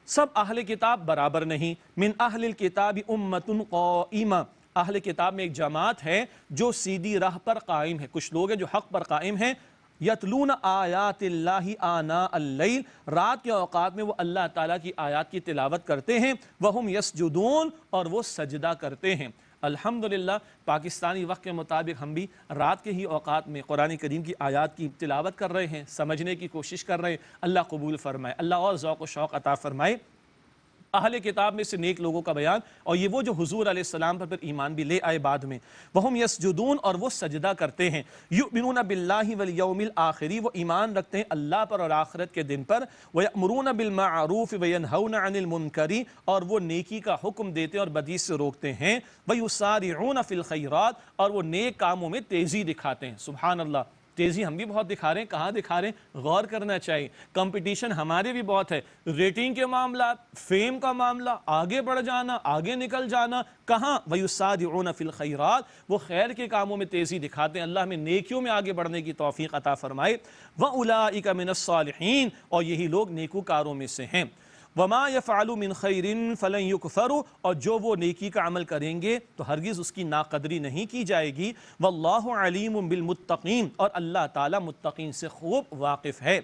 سب اہل کتاب برابر نہیں. من اہل الکتاب امۃ قائمہ، اہل کتاب میں ایک جماعت ہے جو سیدھی راہ پر قائم ہے، کچھ لوگ ہیں جو حق پر قائم ہیں. یتلون آیات اللہ آناء اللیل، رات کے اوقات میں وہ اللہ تعالیٰ کی آیات کی تلاوت کرتے ہیں. وہم یسجدون، اور وہ سجدہ کرتے ہیں. الحمدللہ پاکستانی وقت کے مطابق ہم بھی رات کے ہی اوقات میں قرآن کریم کی آیات کی تلاوت کر رہے ہیں، سمجھنے کی کوشش کر رہے ہیں. اللہ قبول فرمائے، اللہ اور ذوق و شوق عطا فرمائے. اہل کتاب میں سے نیک لوگوں کا بیان، اور یہ وہ جو حضور علیہ السلام پر پھر ایمان بھی لے آئے بعد میں. وہم یسجدون، اور وہ سجدہ کرتے ہیں. یؤمنون باللہ والیوم الآخر، وہ ایمان رکھتے ہیں اللہ پر اور آخرت کے دن پر. ویأمرون بالمعروف وینہون عن المنکر، اور وہ نیکی کا حکم دیتے اور بدی سے روکتے ہیں. ویسارعون فی الخیرات، اور وہ نیک کاموں میں تیزی دکھاتے ہیں. سبحان اللہ، تیزی ہم بھی بہت دکھا رہے ہیں. کہاں دکھا رہے ہیں؟ غور کرنا چاہیے. کمپٹیشن ہمارے بھی بہت ہے، ریٹنگ کے معاملات، فیم کا معاملہ، آگے بڑھ جانا، آگے نکل جانا. کہاں؟ وَيُسَارِعُونَ فِي الْخَيْرَاتِ، وہ خیر کے کاموں میں تیزی دکھاتے ہیں. اللہ ہمیں نیکیوں میں آگے بڑھنے کی توفیق عطا فرمائے. وَأُولَئِكَ مِنَ الصَّالِحِينَ، اور یہی لوگ نیکوکاروں میں سے ہیں. وَمَا يَفْعَلُ مِنْ خَيْرٍ فَلَنْ يُكْفَرُ، اور جو وہ نیکی کا عمل کریں گے تو ہرگز اس کی ناقدری نہیں کی جائے گی. وَاللَّهُ عَلِيمٌ بِالْمُتَّقِينَ، اور اللہ تعالیٰ متقین سے خوب واقف ہے.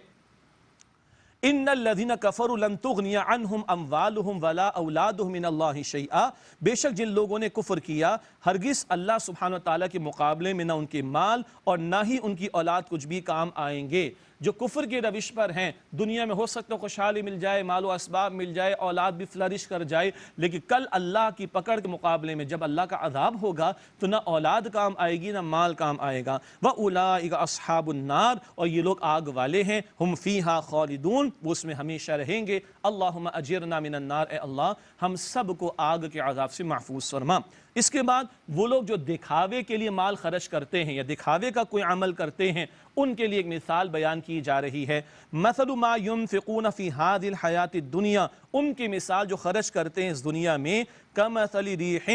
ان الذين كفروا لن تغني عنهم اموالهم ولا اولادهم من الله شيئا، بے شک جن لوگوں نے کفر کیا ہرگز اللہ سبحانہ وتعالیٰ کے مقابلے میں نہ ان کے مال اور نہ ہی ان کی اولاد کچھ بھی کام آئیں گے. جو کفر کے روش پر ہیں، دنیا میں ہو سکتا ہے خوشحالی مل جائے، مال و اسباب مل جائے، اولاد بھی فلرش کر جائے، لیکن کل اللہ کی پکڑ کے مقابلے میں جب اللہ کا عذاب ہوگا تو نہ اولاد کام آئے گی نہ مال کام آئے گا. وَأُولَئِكَ أَصْحَابُ النَّارِ، اور یہ لوگ آگ والے ہیں. ہم فیہا خالدون، وہ اس میں ہمیشہ رہیں گے. اللہم اجرنا من النار، اے اللہ ہم سب کو آگ کے عذاب سے محفوظ فرما. اس کے بعد وہ لوگ جو دکھاوے کے لیے مال خرچ کرتے ہیں یا دکھاوے کا کوئی عمل کرتے ہیں، ان کے لیے ایک مثال بیان کی جا رہی ہے. مثل ما ينفقون في هذه الحیات الدنیا، ان کی مثال جو خرچ کرتے ہیں اس دنیا میں، کمثل ریح،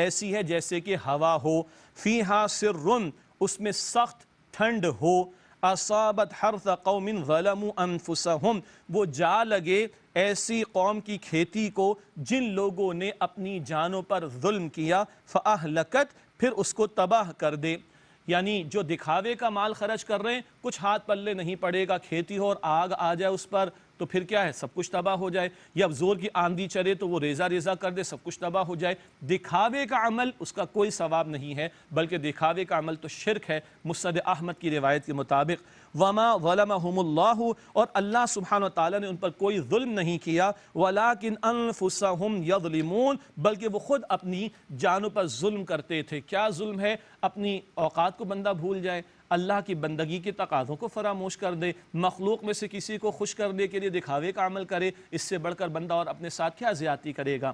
ایسی ہے جیسے کہ ہوا ہو، فیہا سر، اس میں سخت ٹھنڈ ہو، اصابت حرث قوم ظلموا انفسهم، وہ جا لگے ایسی قوم کی کھیتی کو جن لوگوں نے اپنی جانوں پر ظلم کیا، فاہلکت، پھر اس کو تباہ کر دے. یعنی جو دکھاوے کا مال خرچ کر رہے ہیں، کچھ ہاتھ پلے نہیں پڑے گا، کھیتی ہو اور آگ آ جائے اس پر تو پھر کیا ہے، سب کچھ تباہ ہو جائے. یا زور کی آندھی چلے تو وہ ریزہ ریزہ کر دے، سب کچھ تباہ ہو جائے. دکھاوے کا عمل اس کا کوئی ثواب نہیں ہے، بلکہ دکھاوے کا عمل تو شرک ہے مسند احمد کی روایت کے مطابق. وما ظلمهم اللہ، اور اللہ سبحانہ وتعالیٰ نے ان پر کوئی ظلم نہیں کیا. ولکن انفسهم یظلمون، بلکہ وہ خود اپنی جانوں پر ظلم کرتے تھے. کیا ظلم ہے؟ اپنی اوقات کو بندہ بھول جائے، اللہ کی بندگی کے تقاضوں کو فراموش کر دے، مخلوق میں سے کسی کو خوش کرنے کے لیے دکھاوے کا عمل کرے. اس سے بڑھ کر بندہ اور اپنے ساتھ کیا زیادتی کرے گا.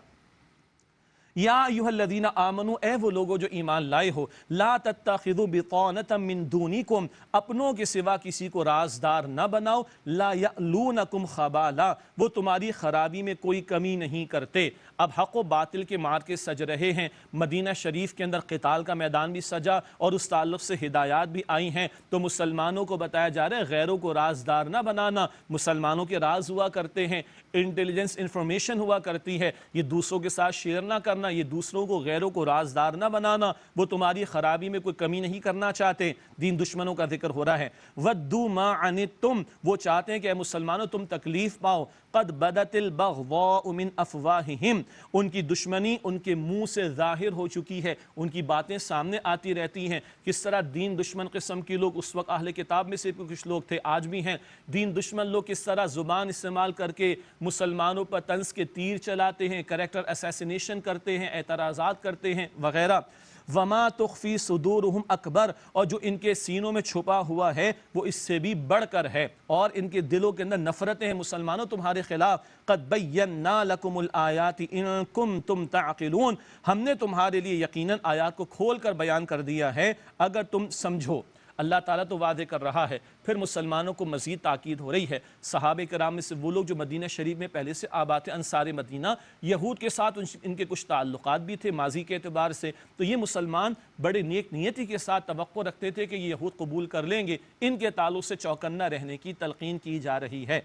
یا ایھا الذین آمنوا، اے وہ لوگو جو ایمان لائے ہو، لا تتخذوا بطانۃ من دونکم، اپنوں کے سوا کسی کو رازدار نہ بناؤ، لا یألونکم خبالا، وہ تمہاری خرابی میں کوئی کمی نہیں کرتے۔ اب حق و باطل کے مارکے سج رہے ہیں، مدینہ شریف کے اندر قتال کا میدان بھی سجا اور اس تعلق سے ہدایات بھی آئی ہیں، تو مسلمانوں کو بتایا جا رہا ہے غیروں کو رازدار نہ بنانا۔ مسلمانوں کے راز ہوا کرتے ہیں، انٹیلیجنس انفارمیشن ہوا کرتی ہے، یہ دوسروں کے ساتھ شیئر نہ کرنا، یہ دوسروں کو غیروں کو رازدار نہ بنانا، وہ تمہاری خرابی میں کوئی کمی نہیں کرنا چاہتے۔ دین دشمنوں کا ذکر ہو رہا ہے۔ وَدُّوا مَا عَنِتُّمْ، وہ چاہتے ہیں کہ اے مسلمانوں تم تکلیف پاؤ۔ قَدْ بَدَتِ الْبَغْضَاءُ مِنْ أَفْوَاهِهِمْ، ان کی دشمنی ان کے منہ سے ظاہر ہو چکی ہے، ان کی باتیں سامنے آتی رہتی ہیں۔ کس طرح دین دشمن قسم کے لوگ اس وقت اہل کتاب میں سے کچھ لوگ تھے، آج بھی ہیں، دین دشمن لوگ کس طرح زبان استعمال کر کے مسلمانوں پر طنز کے تیر چلاتے ہیں، کریکٹر اسیسینیشن کرتے ہیں، اعتراضات کرتے ہیں وغیرہ۔ وما تخفی صدورہم اکبر، اور جو ان کے سینوں میں چھپا ہوا ہے وہ اس سے بھی بڑھ کر ہے، اور ان کے دلوں کے اندر نفرتیں ہیں مسلمانوں تمہارے خلاف۔ قد بینا لکم الآیات ان کنتم تعقلون، ہم نے تمہارے لیے یقیناً آیات کو کھول کر بیان کر دیا ہے اگر تم سمجھو۔ اللہ تعالیٰ تو وعدے کر رہا ہے، پھر مسلمانوں کو مزید تاکید ہو رہی ہے۔ صحابہ کرام میں سے وہ لوگ جو مدینہ شریف میں پہلے سے آباد تھے، انصار مدینہ، یہود کے ساتھ ان کے کچھ تعلقات بھی تھے ماضی کے اعتبار سے، تو یہ مسلمان بڑے نیک نیتی کے ساتھ توقع رکھتے تھے کہ یہ یہود قبول کر لیں گے، ان کے تعلق سے چوکنا رہنے کی تلقین کی جا رہی ہے۔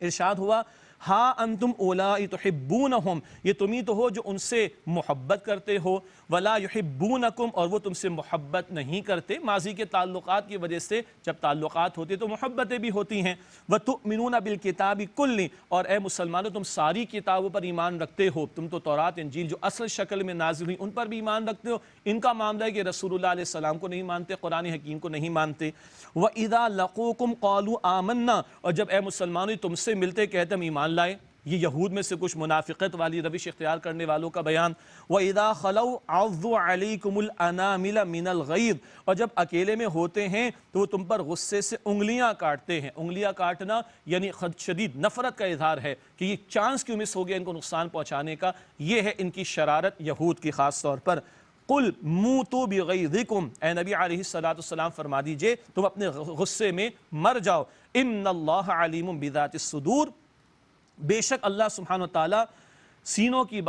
ارشاد ہوا ہاں انتم اولائی تحبونہم، یہ تمہیں تو ہو جو ان سے محبت کرتے ہو، ولا یحبونکم، اور وہ تم سے محبت نہیں کرتے۔ ماضی کے تعلقات کی وجہ سے جب تعلقات ہوتے تو محبتیں بھی ہوتی ہیں۔ وتؤمنون بالکتاب کلہ، اور اے مسلمانوں تم ساری کتابوں پر ایمان رکھتے ہو، تم تو تورات انجیل جو اصل شکل میں نازل ہوئی ان پر بھی ایمان رکھتے ہو۔ ان کا معاملہ ہے کہ رسول اللہ علیہ السلام کو نہیں مانتے، قرآن حکیم کو نہیں مانتے۔ وَإِذَا لَقُوكُمْ قَالُوا آمَنَّا، اور جب اے مسلمانوں تم سے ملتے کہتے ہم ایمان لائے، یہ یہود میں سے کچھ منافقت والی روش اختیار کرنے والوں کا بیان۔ وَإِذَا خَلَوْا عَضُّوا عَلَيْكُمُ الْأَنَامِلَ مِنَ الْغَيْظِ، اور جب اکیلے میں ہوتے ہیں تو وہ تم پر غصے سے انگلیاں کاٹتے ہیں۔ انگلیاں کاٹنا یعنی شدید نفرت کا اظہار ہے کہ یہ چانس کیوں مس ہو گیا ان کو نقصان پہنچانے کا، یہ ہے ان کی شرارت یہود کی خاص طور پر۔ قُلْ مُوتُوا بِغَيْظِكُمْ، اے نبی علیہ السلام فرما دیجئے تم اپنے غصے میں مر جاؤ۔ إِنَّ اللَّهَ عَلِيمٌ بِذَاتِ الصُّدُورِ، بے شک اللہ سبحانہ وتعالیٰ سینوں کی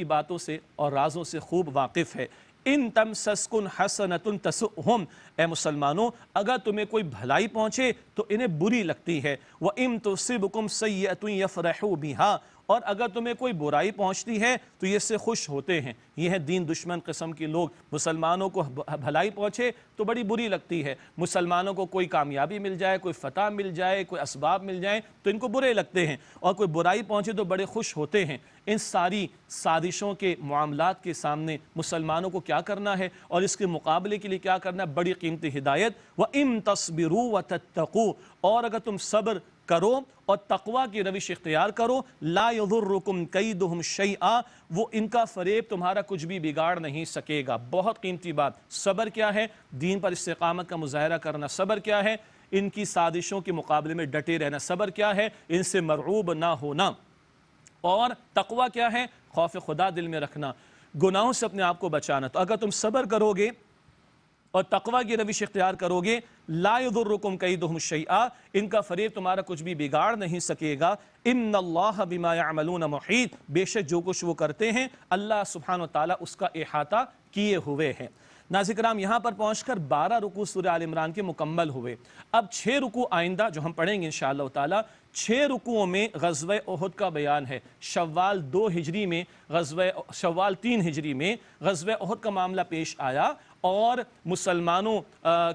باتوں سے اور رازوں سے خوب واقف ہے۔ ان تمسسکن حسنۃ تسؤہم، اے مسلمانوں اگر تمہیں کوئی بھلائی پہنچے تو انہیں بری لگتی ہے۔ وَإِن تُصِبْكُمْ سَيِّئَةٌ يَفْرَحُوا بِهَا، اور اگر تمہیں کوئی برائی پہنچتی ہے تو یہ سے خوش ہوتے ہیں۔ یہ ہے دین دشمن قسم کے لوگ، مسلمانوں کو بھلائی پہنچے تو بڑی بری لگتی ہے، مسلمانوں کو کوئی کامیابی مل جائے، کوئی فتح مل جائے، کوئی اسباب مل جائیں تو ان کو برے لگتے ہیں، اور کوئی برائی پہنچے تو بڑے خوش ہوتے ہیں۔ ان ساری سازشوں کے معاملات کے سامنے مسلمانوں کو کیا کرنا ہے اور اس کے مقابلے کے لیے کیا کرنا ہے؟ بڑی قیمتی ہدایت۔ وَإِن تَصْبِرُوا وَتَتَّقُوا، اور اگر تم صبر کرو اور تقوی کی روش اختیار کرو، لا یضرکم کیدہم شیئا، وہ ان کا فریب تمہارا کچھ بھی بگاڑ نہیں سکے گا۔ بہت قیمتی بات۔ صبر کیا ہے؟ دین پر استقامت کا مظاہرہ کرنا۔ صبر کیا ہے؟ ان کی سازشوں کے مقابلے میں ڈٹے رہنا۔ صبر کیا ہے؟ ان سے مرعوب نہ ہونا۔ اور تقوی کیا ہے؟ خوف خدا دل میں رکھنا، گناہوں سے اپنے آپ کو بچانا۔ تو اگر تم صبر کرو گے اور تقوی کی روش اختیار کرو گے، لا یضرکم کیدہم شیئا، ان کا فریب تمہارا کچھ بھی بگاڑ نہیں سکے گا۔ ان اللہ بما یعملون محیط، بے شک جو کچھ وہ کرتے ہیں اللہ سبحانہ وتعالی اس کا احاطہ کیے ہوئے ہیں۔ ناظرین کرام یہاں پر پہنچ کر 12 رکوع سورہ آل عمران کے مکمل ہوئے۔ اب 6 رکوع آئندہ جو ہم پڑھیں گے انشاءاللہ تعالی، 6 رکوعوں میں غزوہ احد کا بیان ہے۔ شوال 2 ہجری میں شوال 3 ہجری میں غزوہ احد کا معاملہ پیش آیا، اور مسلمانوں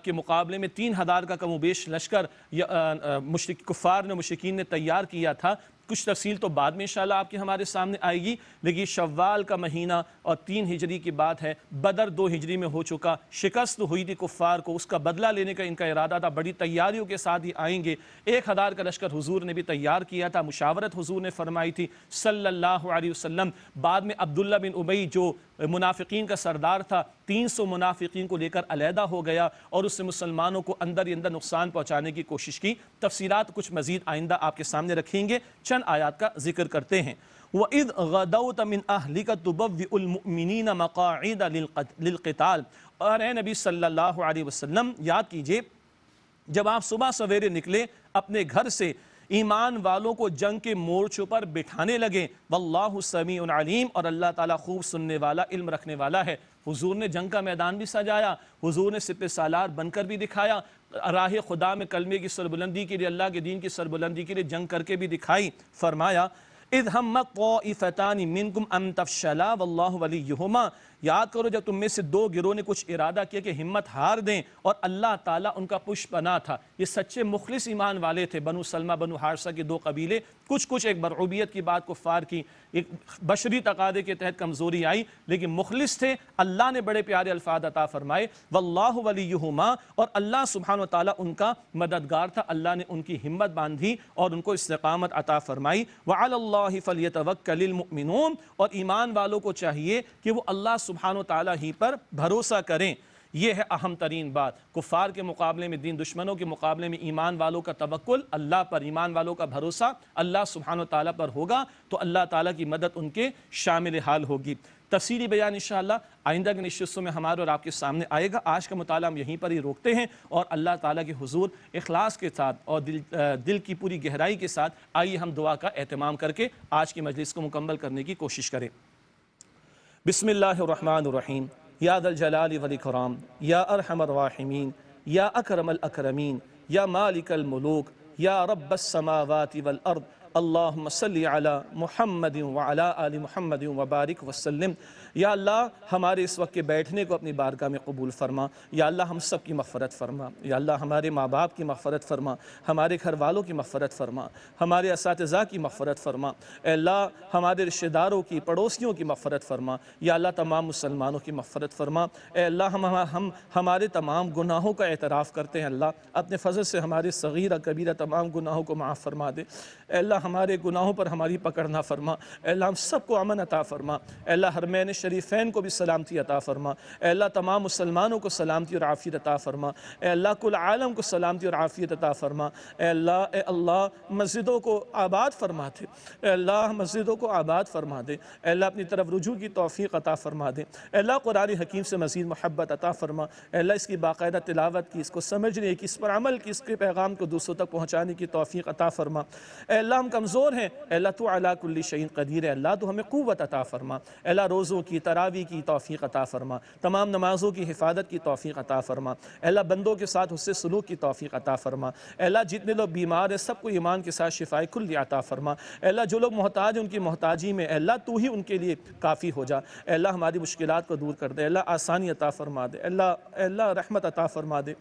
کے مقابلے میں 3000 کا کم و بیش لشکر کفار نے مشرکین نے تیار کیا تھا۔ کچھ تفصیل تو بعد میں انشاءاللہ آپ کے ہمارے سامنے آئے گی، لیکن شوال کا مہینہ اور 3 ہجری کی بات ہے۔ بدر 2 ہجری میں ہو چکا، شکست ہوئی تھی کفار کو، اس کا بدلہ لینے کا ان کا ارادہ تھا، بڑی تیاریوں کے ساتھ ہی آئیں گے۔ 1000 کا لشکر حضور نے بھی تیار کیا تھا، مشاورت حضور نے فرمائی تھی صلی اللہ علیہ وسلم۔ بعد میں عبداللہ بن ابی جو منافقین کا سردار تھا، 300 منافقین کو لے کر علیحدہ ہو گیا اور اس سے مسلمانوں کو اندر ہی اندر نقصان پہنچانے کی کوشش کی۔ تفصیلات کچھ مزید آئندہ آپ کے سامنے رکھیں گے، چند آیات کا ذکر کرتے ہیں۔ وَإِذْ غَدَوْتَ مِنْ أَهْلِكَ تُبَوِّئُ الْمُؤْمِنِينَ مَقَاعِدَ لِلْقِتَالِ۔ اور اے نبی صلی اللہ علیہ وسلم یاد کیجئے جب آپ صبح سویرے نکلے اپنے گھر سے، ایمان والوں کو جنگ کے مورچوں پر بٹھانے لگے، واللہ سمیع علیم، اور اللہ تعالیٰ خوب سننے والا، علم رکھنے والا ہے۔ حضور نے جنگ کا میدان بھی سجایا، حضور نے سپہ سالار بن کر بھی دکھایا، راہ خدا میں کلمے کی سربلندی کے لیے، اللہ کے دین کی سربلندی کے لیے جنگ کر کے بھی دکھائی۔ فرمایا اِذْ هَمَّتْ طَائِفَتَانِ مِنْكُمْ أَن تَفْشَلَا وَاللَّهُ وَلِيُّهُمَا۔ یاد کرو جب تم میں سے دو گروہ نے کچھ ارادہ کیا کہ ہمت ہار دیں، اور اللہ تعالیٰ ان کا پشت پناہ تھا۔ یہ سچے مخلص ایمان والے تھے، بنو سلمہ بنو حارثہ کے دو قبیلے، کچھ ایک مرعوبیت کی بات کفار کی، ایک بشری تقاضے کے تحت کمزوری آئی، لیکن مخلص تھے۔ اللہ نے بڑے پیارے الفاظ عطا فرمائے، واللہ ولیہما، اور اللہ سبحانہ و تعالیٰ ان کا مددگار تھا، اللہ نے ان کی ہمت باندھی اور ان کو استقامت عطا فرمائی۔ وعلی اللہ فلیتوکل المؤمنون، اور ایمان والوں کو چاہیے کہ وہ اللہ سبحانہ و تعالیٰ ہی پر بھروسہ کریں۔ یہ ہے اہم ترین بات، کفار کے مقابلے میں، دین دشمنوں کے مقابلے میں ایمان والوں کا توکل اللہ پر، ایمان والوں کا بھروسہ اللہ سبحانہ و تعالیٰ پر ہوگا تو اللہ تعالیٰ کی مدد ان کے شامل حال ہوگی۔ تفصیلی بیان انشاءاللہ آئندہ کے نشستوں میں ہمارے اور آپ کے سامنے آئے گا۔ آج کا مطالعہ ہم یہیں پر ہی روکتے ہیں، اور اللہ تعالیٰ کے حضور اخلاص کے ساتھ اور دل کی پوری گہرائی کے ساتھ آئیے ہم دعا کا اہتمام کر کے آج کی مجلس کو مکمل کرنے کی کوشش کریں۔ بسم اللہ الرحمن الرحیم، یا ذا الجلال والاکرام، یا ارحم الراحمین، یا اکرم الاکرمین، یا مالک الملوک، یا رب السماوات والارض، اللہم صلی علی محمد وعلی آل محمد وبارک وسلم۔ یا اللہ ہمارے اس وقت کے بیٹھنے کو اپنی بارگاہ میں قبول فرما، یا اللہ ہم سب کی مغفرت فرما، یا اللہ ہمارے ماں باپ کی مغفرت فرما، ہمارے گھر والوں کی مغفرت فرما، ہمارے اساتذہ کی مغفرت فرما، اے اللہ ہمارے رشتہ داروں کی، پڑوسیوں کی مغفرت فرما، یا اللہ تمام مسلمانوں کی مغفرت فرما۔ اے اللہ ہم ہمارے تمام گناہوں کا اعتراف کرتے ہیں، اللہ اپنے فضل سے ہمارے صغیرہ کبیرہ تمام گناہوں کو معاف فرما دے۔ اے اللہ ہمارے گناہوں پر ہماری پکڑ نہ فرما، اے اللہ ہم سب کو امن عطا فرما، اے اللہ حرمین شریفین کو بھی سلامتی عطا فرما، اے اللہ تمام مسلمانوں کو سلامتی اور عافیت عطا فرما، اے اللہ کل عالم کو سلامتی اور عافیت عطا فرما، اے اللہ مسجدوں کو آباد فرما دے، اے اللہ مسجدوں کو آباد فرما دے، اے اللہ اپنی طرف رجوع کی توفیق عطا فرما دے، اے اللہ قرآن حکیم سے مزید محبت عطا فرما، اے اللہ اس کی باقاعدہ تلاوت کی، اس کو سمجھنے کی، اس پر عمل کی، اس کے پیغام کو دوسروں تک پہنچانے کی توفیق عطا فرما۔ اے اللہ ہم کمزور ہیں، اے اللہ تو علی کل شیء قدیر ہے، اللہ تو ہمیں قوت عطا فرما، اے اللہ روزوں کی، تراویح کی توفیق عطا فرما، تمام نمازوں کی حفاظت کی توفیق عطا فرما، اے اللہ بندوں کے ساتھ حسن سلوک کی توفیق عطا فرما، اے اللہ جتنے لوگ بیمار ہیں سب کو ایمان کے ساتھ شفائے کلی عطا فرما، اے اللہ جو لوگ محتاج ہیں ان کی محتاجی میں اے اللہ تو ہی ان کے لیے کافی ہو جا، اے اللہ ہماری مشکلات کو دور کر دے، اے اللہ آسانی عطا فرما دے، اے اللہ رحمت عطا فرما دے،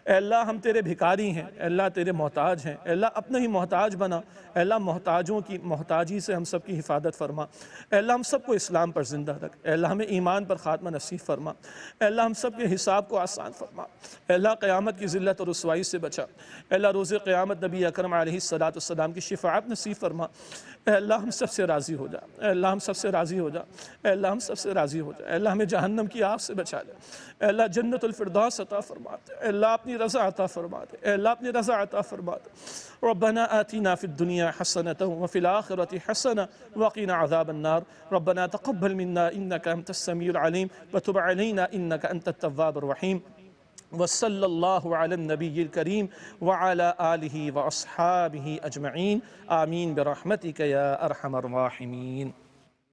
اے اللہ ہم تیرے بھکاری ہیں، اے اللہ تیرے محتاج ہیں، اے اللہ اپنے ہی محتاج بنا، اے اللہ محتاجوں کی محتاجی سے ہم سب کی حفاظت فرما، اے اللہ ہم سب کو اسلام پر زندہ رکھ، اے اللہ ہمیں ایمان پر خاتمہ نصیب فرما، اے اللہ ہم سب کے حساب کو آسان فرما، اے اللہ قیامت کی ذلت اور رسوائی سے بچا، اے اللہ روز قیامت نبی اکرم علیہ السلام کی شفاعت نصیب فرما، اے اللہ ہم سب سے راضی ہو جا، اے اللہ ہم سب سے راضی ہو جا، اے اللہ ہم سب سے راضی ہو جا، اے اللہ ہمیں جہنم کی آگ سے بچا لے، اے اللہ جنت الفردوس عطا فرما دے، اے اللہ اپنی رضا عطا فرما دے، اے اللہ اپنی رضا عطا فرما دے۔ ربنا آتنا في الدنيا حسنة وفي الآخرة حسنة وقنا عذاب النار ربنا تقبل منا إنك أنت السميع العليم وتب علينا إنك أنت التواب الرحيم وصلى الله على النبي الكريم وعلى آله وأصحابه أجمعين آمين برحمتك يا أرحم الراحمين۔